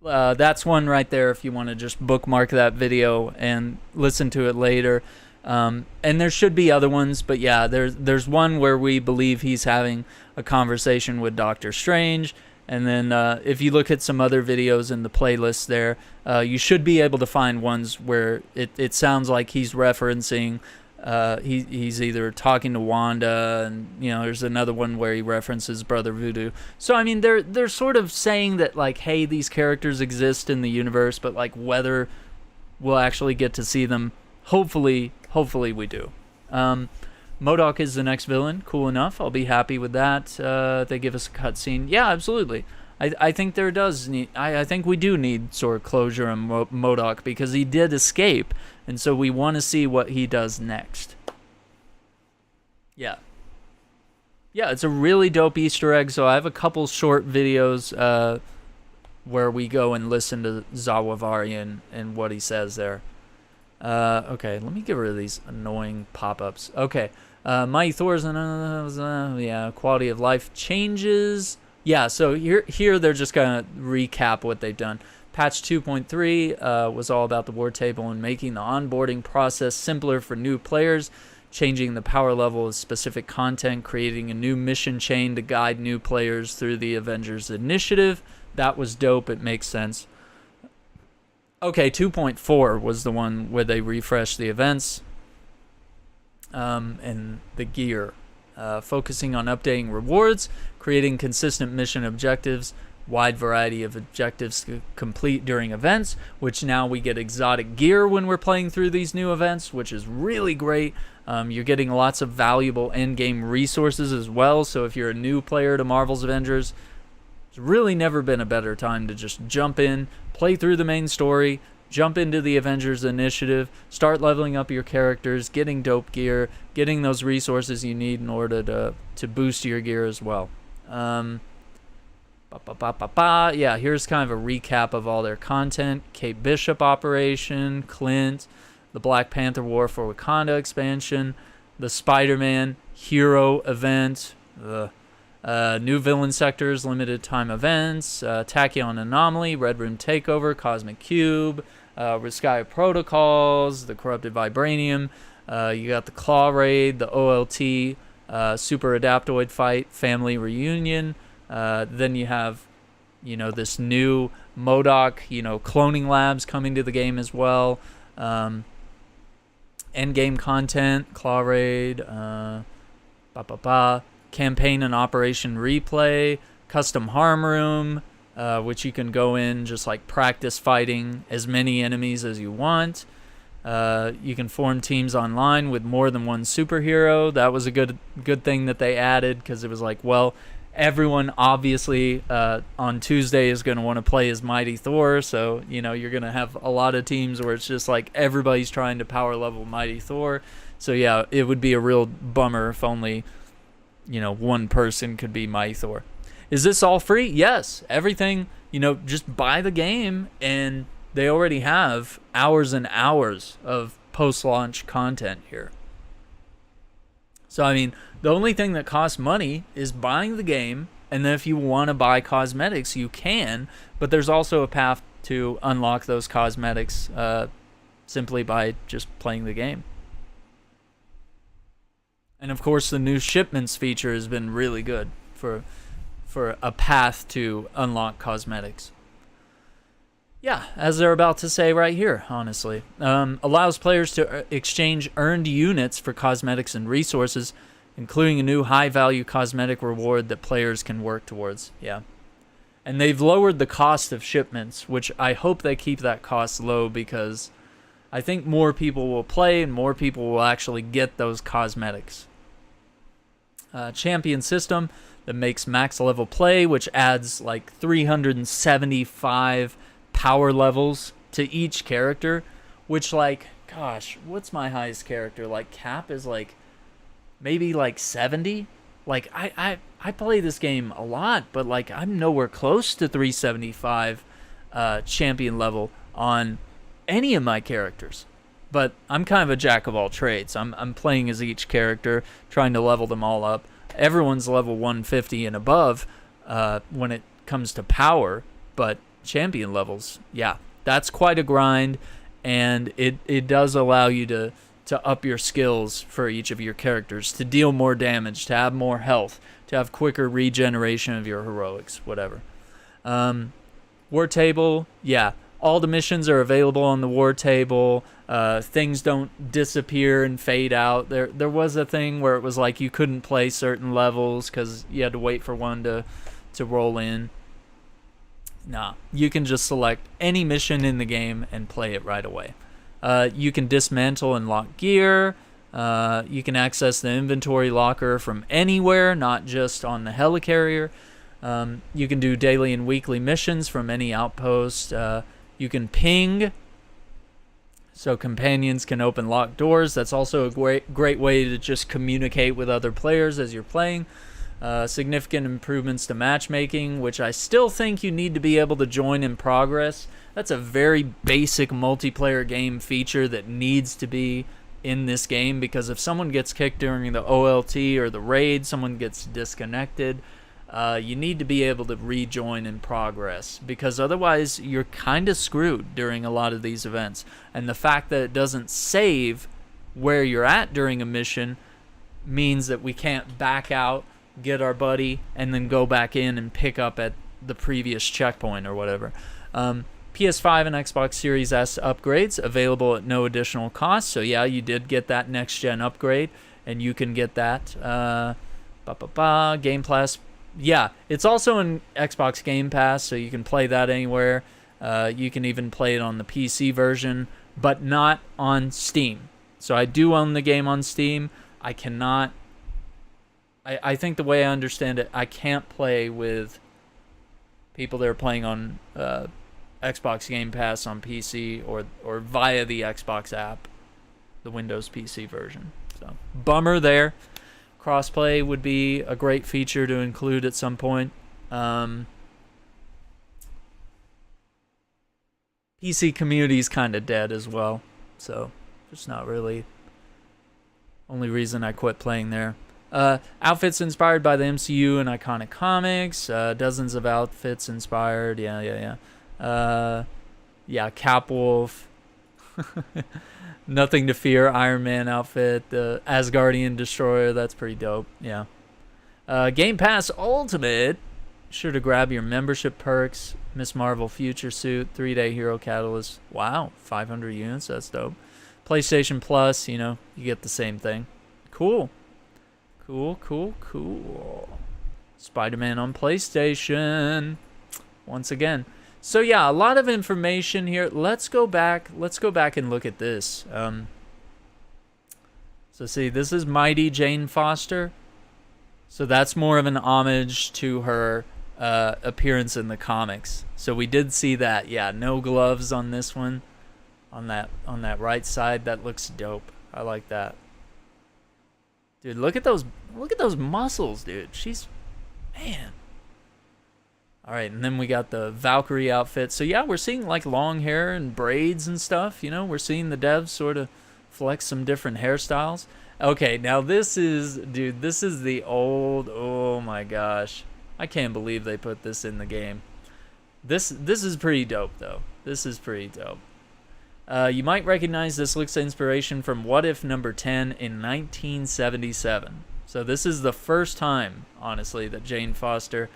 that's one right there if you want to just bookmark that video and listen to it later. And there should be other ones, but yeah, there's one where we believe he's having a conversation with Doctor Strange, and then if you look at some other videos in the playlist there, you should be able to find ones where it sounds like he's referencing, he's either talking to Wanda, and you know, there's another one where he references Brother Voodoo. So I mean, they're sort of saying that like, hey, these characters exist in the universe, but like whether we'll actually get to see them, hopefully we do. Modoc is the next villain. Cool enough. I'll be happy with that. They give us a cutscene. Yeah, absolutely. I think there does need. I think we do need sort of closure on Modoc because he did escape, and so we want to see what he does next. Yeah. Yeah, it's a really dope Easter egg. So I have a couple short videos where we go and listen to Zawavarian and what he says there. Okay, let me get rid of these annoying pop-ups. Okay, Mighty Thor's yeah, quality of life changes. Yeah, so here they're just gonna recap what they've done. Patch 2.3 was all about the war table and making the onboarding process simpler for new players, changing the power level of specific content, creating a new mission chain to guide new players through the Avengers initiative. That was dope. It makes sense. Okay, 2.4 was the one where they refreshed the events and the gear, focusing on updating rewards, creating consistent mission objectives, wide variety of objectives to complete during events, which now we get exotic gear when we're playing through these new events, which is really great. You're getting lots of valuable end-game resources as well, so if you're a new player to Marvel's Avengers, it's really never been a better time to just jump in, play through the main story, jump into the Avengers initiative, start leveling up your characters, getting dope gear, getting those resources you need in order to boost your gear as well. Yeah, here's kind of a recap of all their content. Kate Bishop Operation, Clint, the Black Panther War for Wakanda expansion, the Spider-Man Hero event, new villain sectors, limited time events, Tachyon Anomaly, Red Room Takeover, Cosmic Cube, Riskai Protocols, the Corrupted Vibranium, you got the Claw Raid, the OLT, Super Adaptoid Fight, Family Reunion, then you have, this new Modoc, cloning labs coming to the game as well, endgame content, Claw Raid, Campaign and Operation Replay, Custom Harm Room, which you can go in just like practice fighting as many enemies as you want. You can form teams online with more than one superhero. That was a good thing that they added, because it was like, well, everyone obviously on Tuesday is going to want to play as Mighty Thor, so you're going to have a lot of teams where it's just like everybody's trying to power level Mighty Thor. So yeah, it would be a real bummer if only one person could be Mighty Thor. Is this all free? Yes. Everything, just buy the game, and they already have hours and hours of post-launch content here. So, the only thing that costs money is buying the game, and then if you want to buy cosmetics, you can, but there's also a path to unlock those cosmetics simply by just playing the game. And of course, the new shipments feature has been really good for a path to unlock cosmetics. Yeah, as they're about to say right here, honestly. Allows players to exchange earned units for cosmetics and resources, including a new high-value cosmetic reward that players can work towards. Yeah. And they've lowered the cost of shipments, which I hope they keep that cost low, because I think more people will play and more people will actually get those cosmetics. Champion system that makes max level play, which adds like 375 power levels to each character, which, like, gosh, what's my highest character? Like, Cap is like maybe like 70. Like, I play this game a lot, but like I'm nowhere close to 375 champion level on any of my characters. But I'm kind of a jack of all trades. I'm playing as each character, trying to level them all up. Everyone's level 150 and above when it comes to power, but champion levels, yeah, that's quite a grind, and it does allow you to up your skills for each of your characters, to deal more damage, to have more health, to have quicker regeneration of your heroics, whatever. War table, yeah, all the missions are available on the war table. Things don't disappear and fade out. There was a thing where it was like you couldn't play certain levels because you had to wait for one to roll in. Nah, you can just select any mission in the game and play it right away. You can dismantle and lock gear. You can access the inventory locker from anywhere, not just on the helicarrier. You can do daily and weekly missions from any outpost. You can ping, so companions can open locked doors. That's also a great way to just communicate with other players as you're playing. Significant improvements to matchmaking, which I still think you need to be able to join in progress. That's a very basic multiplayer game feature that needs to be in this game, because if someone gets kicked during the OLT or the raid, someone gets disconnected, you need to be able to rejoin in progress, because otherwise you're kind of screwed during a lot of these events. And the fact that it doesn't save where you're at during a mission means that we can't back out, get our buddy, and then go back in and pick up at the previous checkpoint or whatever. PS5 and Xbox Series S upgrades available at no additional cost. So yeah, you did get that next gen upgrade, and you can get that. Game Pass. Yeah, it's also in Xbox Game Pass, so you can play that anywhere. You can even play it on the PC version, but not on Steam. So I do own the game on Steam. I cannot. I think the way I understand it, I can't play with people that are playing on Xbox Game Pass on PC or via the Xbox app, the Windows PC version. So bummer there. Crossplay would be a great feature to include at some point. PC community is kind of dead as well, so just not really only reason I quit playing there. Outfits inspired by the MCU and iconic comics. Dozens of outfits inspired. Yeah. Capwolf. Nothing to Fear Iron Man outfit. The Asgardian Destroyer. That's pretty dope. Yeah. Game Pass Ultimate. Sure to grab your membership perks. Miss Marvel Future Suit. 3-day Hero Catalyst. Wow. 500 units. That's dope. PlayStation Plus. You get the same thing. Cool. Spider-Man on PlayStation. Once again. So yeah, a lot of information here. Let's go back and look at this. So see, this is Mighty Jane Foster. So that's more of an homage to her appearance in the comics. So we did see that. Yeah, no gloves on this one. On that right side, that looks dope. I like that. Dude, look at those muscles, dude. Man. All right, and then we got the Valkyrie outfit. So yeah, we're seeing like long hair and braids and stuff. We're seeing the devs sort of flex some different hairstyles. Okay, now this is the old. Oh my gosh, I can't believe they put this in the game. This is pretty dope though. This is pretty dope. You might recognize this looks inspiration from What If number 10 in 1977. So this is the first time, honestly, that Jane Foster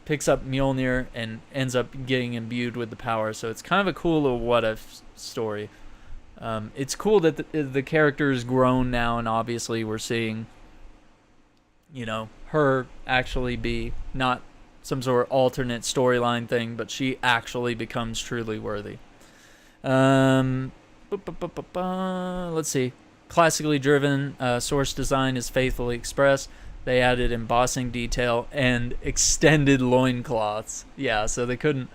picks up Mjolnir and ends up getting imbued with the power. So it's kind of a cool little what if story. It's cool that the character is grown now, and obviously we're seeing, her actually be not some sort of alternate storyline thing, but she actually becomes truly worthy. Let's see. Classically driven source design is faithfully expressed. They added embossing detail and extended loincloths. Yeah, so they couldn't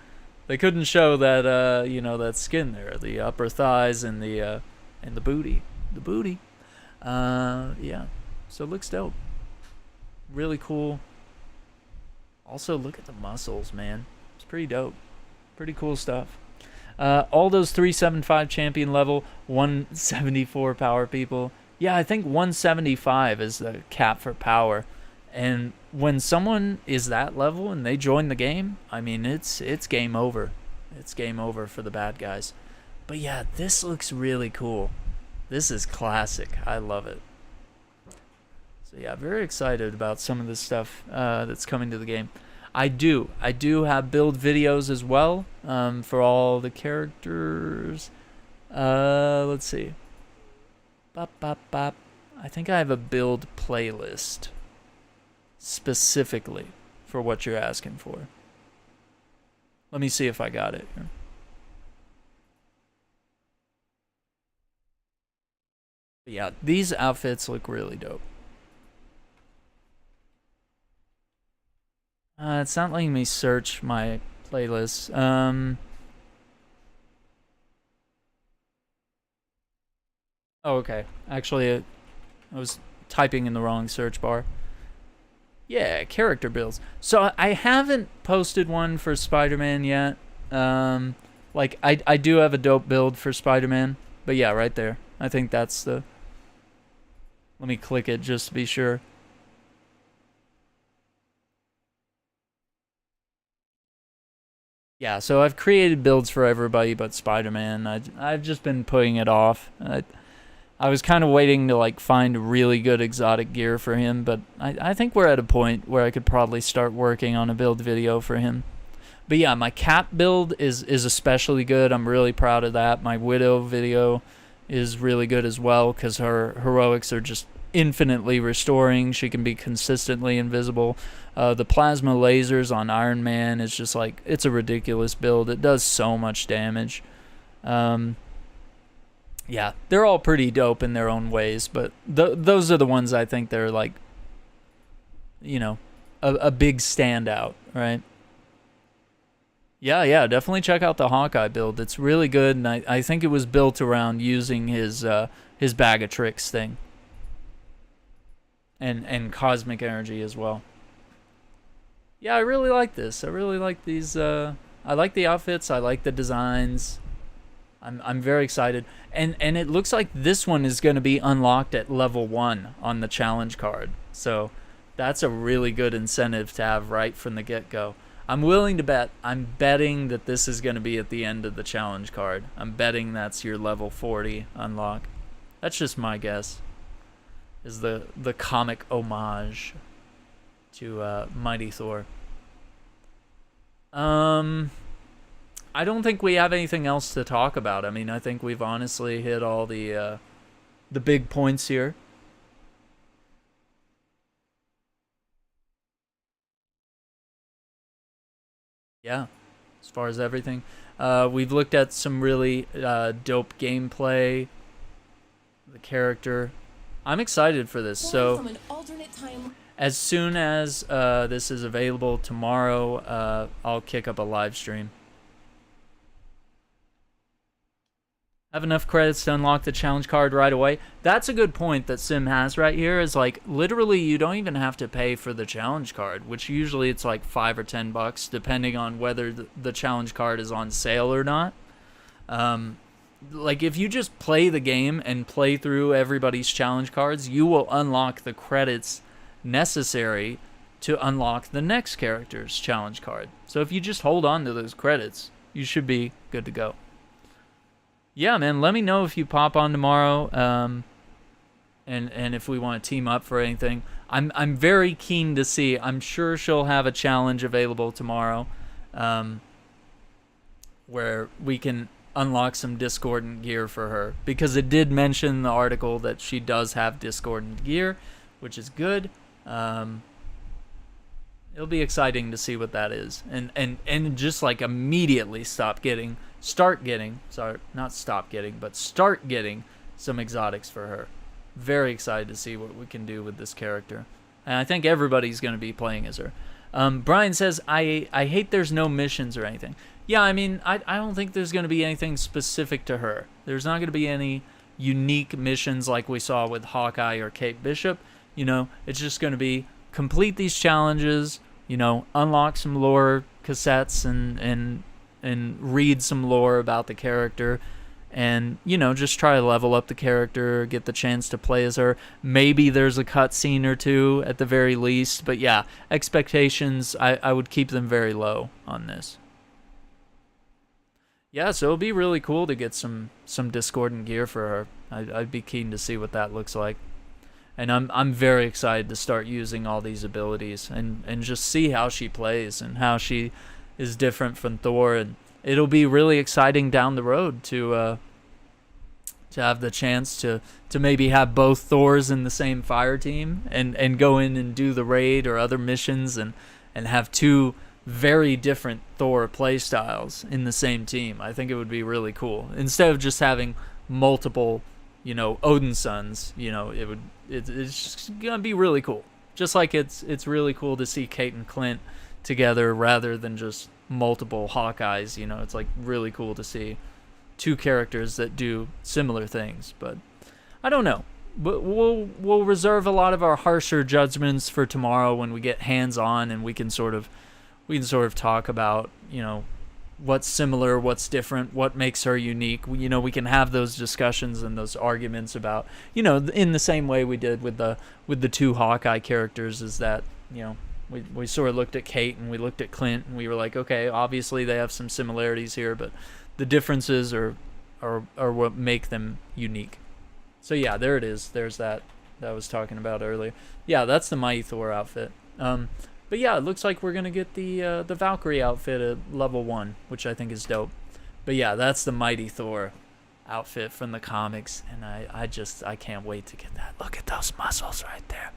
show that that skin there, the upper thighs and the booty. Yeah. So it looks dope. Really cool. Also, look at the muscles, man. It's pretty dope. Pretty cool stuff. All those 375 champion level, 174 power people. Yeah, I think 175 is the cap for power. And when someone is that level and they join the game, I mean, it's game over. It's game over for the bad guys. But yeah, this looks really cool. This is classic. I love it. So yeah, very excited about some of this stuff that's coming to the game. I do have build videos as well for all the characters. Let's see. I think I have a build playlist specifically for what you're asking for. Let me see if I got it here. But yeah, these outfits look really dope. It's not letting me search my playlist. Oh, okay. Actually, I was typing in the wrong search bar. Yeah, character builds. So I haven't posted one for Spider-Man yet. Like I do have a dope build for Spider-Man, but yeah, right there. I think that's the. Let me click it just to be sure. Yeah, so I've created builds for everybody but Spider-Man. I've just been putting it off. I was kind of waiting to like find really good exotic gear for him, but I think we're at a point where I could probably start working on a build video for him. But yeah, my Cap build is especially good. I'm really proud of that. My Widow video is really good as well because her heroics are just infinitely restoring. She can be consistently invisible. The plasma lasers on Iron Man is just like, it's a ridiculous build. It does so much damage. Yeah, they're all pretty dope in their own ways, but those are the ones I think they're like, you know, a big standout, right? Yeah, definitely check out the Hawkeye build. It's really good, and I think it was built around using his bag of tricks thing. And cosmic energy as well. Yeah, I really like this. I really like these. I like the outfits. I like the designs. I'm very excited. And it looks like this one is going to be unlocked at level 1 on the challenge card. So that's a really good incentive to have right from the get-go. I'm willing to bet. I'm betting that this is going to be at the end of the challenge card. I'm betting that's your level 40 unlock. That's just my guess. Is the comic homage to Mighty Thor. I don't think we have anything else to talk about. I mean, I think we've honestly hit all the big points here. Yeah, as far as everything. We've looked at some really dope gameplay. The character. I'm excited for this. So, as soon as this is available tomorrow, I'll kick up a live stream. Have enough credits to unlock the challenge card right away. That's a good point that Sim has right here, is like literally you don't even have to pay for the challenge card, which usually it's like $5 or $10 depending on whether the challenge card is on sale or not. Like if you just play the game and play through everybody's challenge cards, you will unlock the credits necessary to unlock the next character's challenge card. So if you just hold on to those credits, you should be good to go. Yeah, man, let me know if you pop on tomorrow, and if we want to team up for anything. I'm very keen to see. I'm sure she'll have a challenge available tomorrow, where we can unlock some discordant gear for her, because it did mention in the article that she does have discordant gear, which is good. It'll be exciting to see what that is, and just like immediately start getting some exotics for her. Very excited to see what we can do with this character, and I think everybody's going to be playing as her. Brian says, I hate there's no missions or anything. Yeah, I mean, I don't think there's going to be anything specific to her. There's not going to be any unique missions like we saw with Hawkeye or Kate Bishop. You know, it's just going to be complete these challenges, you know, unlock some lore cassettes and read some lore about the character, and, you know, just try to level up the character, get the chance to play as her. Maybe there's a cutscene or two at the very least, but yeah, expectations, I would keep them very low on this. Yeah, so it'll be really cool to get some discordant gear for her. I'd be keen to see what that looks like. And I'm very excited to start using all these abilities and just see how she plays and how she is different from Thor. And it'll be really exciting down the road to have the chance to maybe have both Thors in the same fire team and go in and do the raid or other missions and have two very different Thor playstyles in the same team. I think it would be really cool. Instead of just having multiple, you know, Odin sons, you know, it's just gonna be really cool. Just like it's really cool to see Kate and Clint together rather than just multiple Hawkeyes. You know, it's like really cool to see two characters that do similar things. But I don't know. but we'll reserve a lot of our harsher judgments for tomorrow when we get hands on and we can sort of talk about, you know, what's similar, what's different, what makes her unique. You know, we can have those discussions and those arguments about, you know, in the same way we did with the two Hawkeye characters, is that, you know, we sort of looked at Kate and we looked at Clint and we were like, okay, obviously they have some similarities here, but the differences are what make them unique. So yeah, there it is. There's that I was talking about earlier. Yeah, that's the Mighty Thor outfit. But yeah, it looks like we're gonna get the Valkyrie outfit at level 1, which I think is dope. But yeah, that's the Mighty Thor outfit from the comics, and I can't wait to get that. Look at those muscles right there.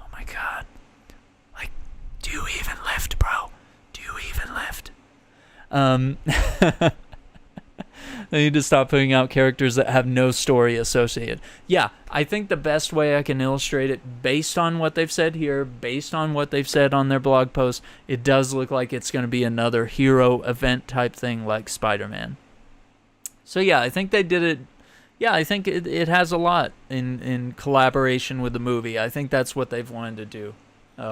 Oh my god. Like, do you even lift, bro? Do you even lift? They need to stop putting out characters that have no story associated. Yeah, I think the best way I can illustrate it, based on what they've said here, based on what they've said on their blog post, it does look like it's going to be another hero event type thing like Spider-Man. So yeah, I think they did it. Yeah, I think it has a lot in collaboration with the movie. I think that's what they've wanted to do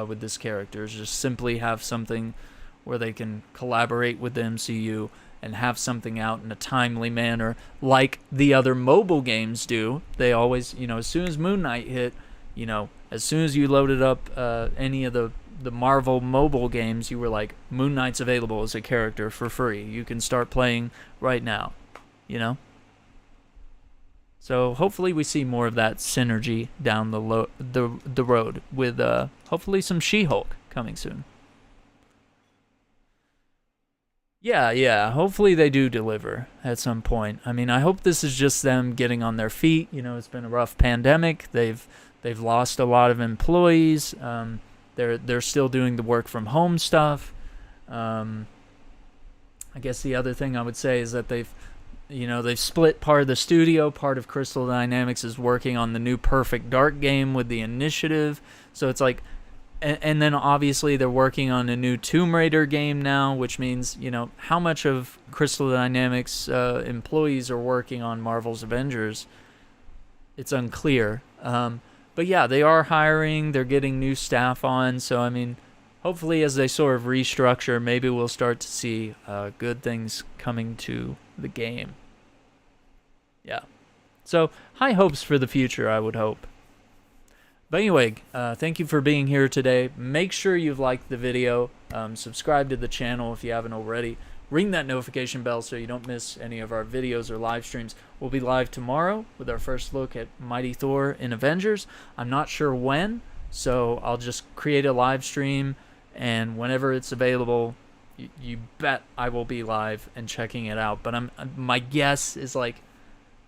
with this character, is just simply have something where they can collaborate with the MCU and have something out in a timely manner like the other mobile games do. They always, you know, as soon as Moon Knight hit, you know, as soon as you loaded up any of the Marvel mobile games, you were like, Moon Knight's available as a character for free. You can start playing right now, you know? So hopefully we see more of that synergy down the road with hopefully some She-Hulk coming soon. Yeah, hopefully they do deliver at some point. I mean, I hope this is just them getting on their feet. You know, it's been a rough pandemic. They've lost a lot of employees. They're still doing the work from home stuff. I guess the other thing I would say is that they've split part of the studio. Part of Crystal Dynamics is working on the new Perfect Dark game with the Initiative. So it's like, and then obviously they're working on a new Tomb Raider game now, which means, you know, how much of Crystal Dynamics employees are working on Marvel's Avengers, it's unclear. But yeah, they are hiring, they're getting new staff on, so I mean, hopefully as they sort of restructure, maybe we'll start to see good things coming to the game. Yeah. So, high hopes for the future, I would hope. But anyway, thank you for being here today. Make sure you've liked the video. Subscribe to the channel if you haven't already. Ring that notification bell so you don't miss any of our videos or live streams. We'll be live tomorrow with our first look at Mighty Thor in Avengers. I'm not sure when, so I'll just create a live stream, and whenever it's available, you bet I will be live and checking it out. But my guess is like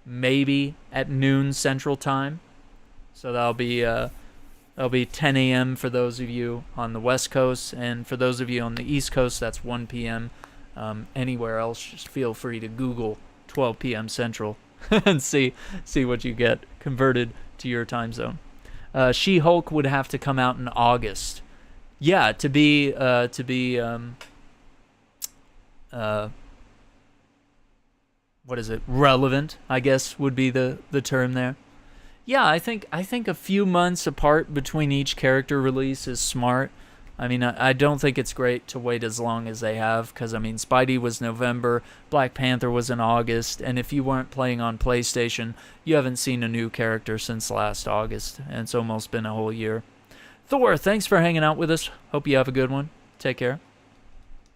maybe at noon Central Time. So that'll be 10 a.m. for those of you on the West Coast, and for those of you on the East Coast, that's 1 p.m. Anywhere else, just feel free to Google 12 p.m. Central and see what you get converted to your time zone. She-Hulk would have to come out in August. Yeah, to be what is it? Relevant, I guess would be the term there. Yeah, I think a few months apart between each character release is smart. I mean, I don't think it's great to wait as long as they have, because, I mean, Spidey was November, Black Panther was in August, and if you weren't playing on PlayStation, you haven't seen a new character since last August, and it's almost been a whole year. Thor, thanks for hanging out with us. Hope you have a good one. Take care.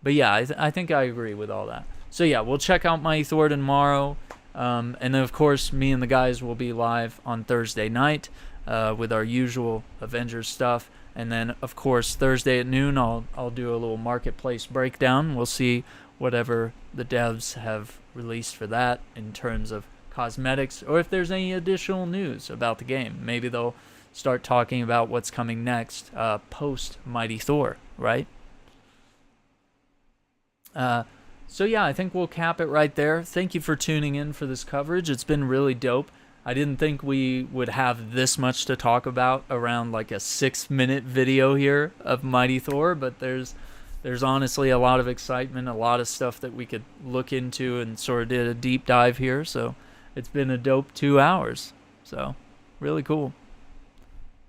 But yeah, I think I agree with all that. So yeah, we'll check out Mighty Thor tomorrow. And then, of course, me and the guys will be live on Thursday night with our usual Avengers stuff. And then, of course, Thursday at noon, I'll do a little marketplace breakdown. We'll see whatever the devs have released for that in terms of cosmetics, or if there's any additional news about the game. Maybe they'll start talking about what's coming next post Mighty Thor, right? So yeah, I think we'll cap it right there. Thank you for tuning in for this coverage. It's been really dope. I didn't think we would have this much to talk about around like a 6-minute video here of Mighty Thor, but there's honestly a lot of excitement, a lot of stuff that we could look into, and sort of did a deep dive here. So it's been a dope 2 hours. So Really cool.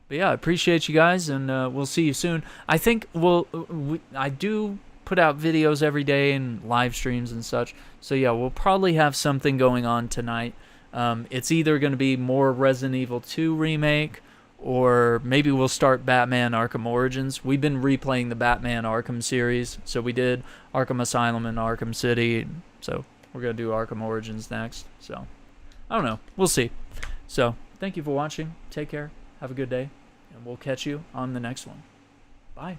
But yeah, I appreciate you guys, and we'll see you soon. I think I do put out videos every day and live streams and such. So yeah, we'll probably have something going on tonight. It's either going to be more Resident Evil 2 remake, or maybe we'll start Batman Arkham Origins. We've been replaying the Batman Arkham series. So we did Arkham Asylum and Arkham City. So we're going to do Arkham Origins next. So I don't know. We'll see. So thank you for watching. Take care. Have a good day. And we'll catch you on the next one. Bye.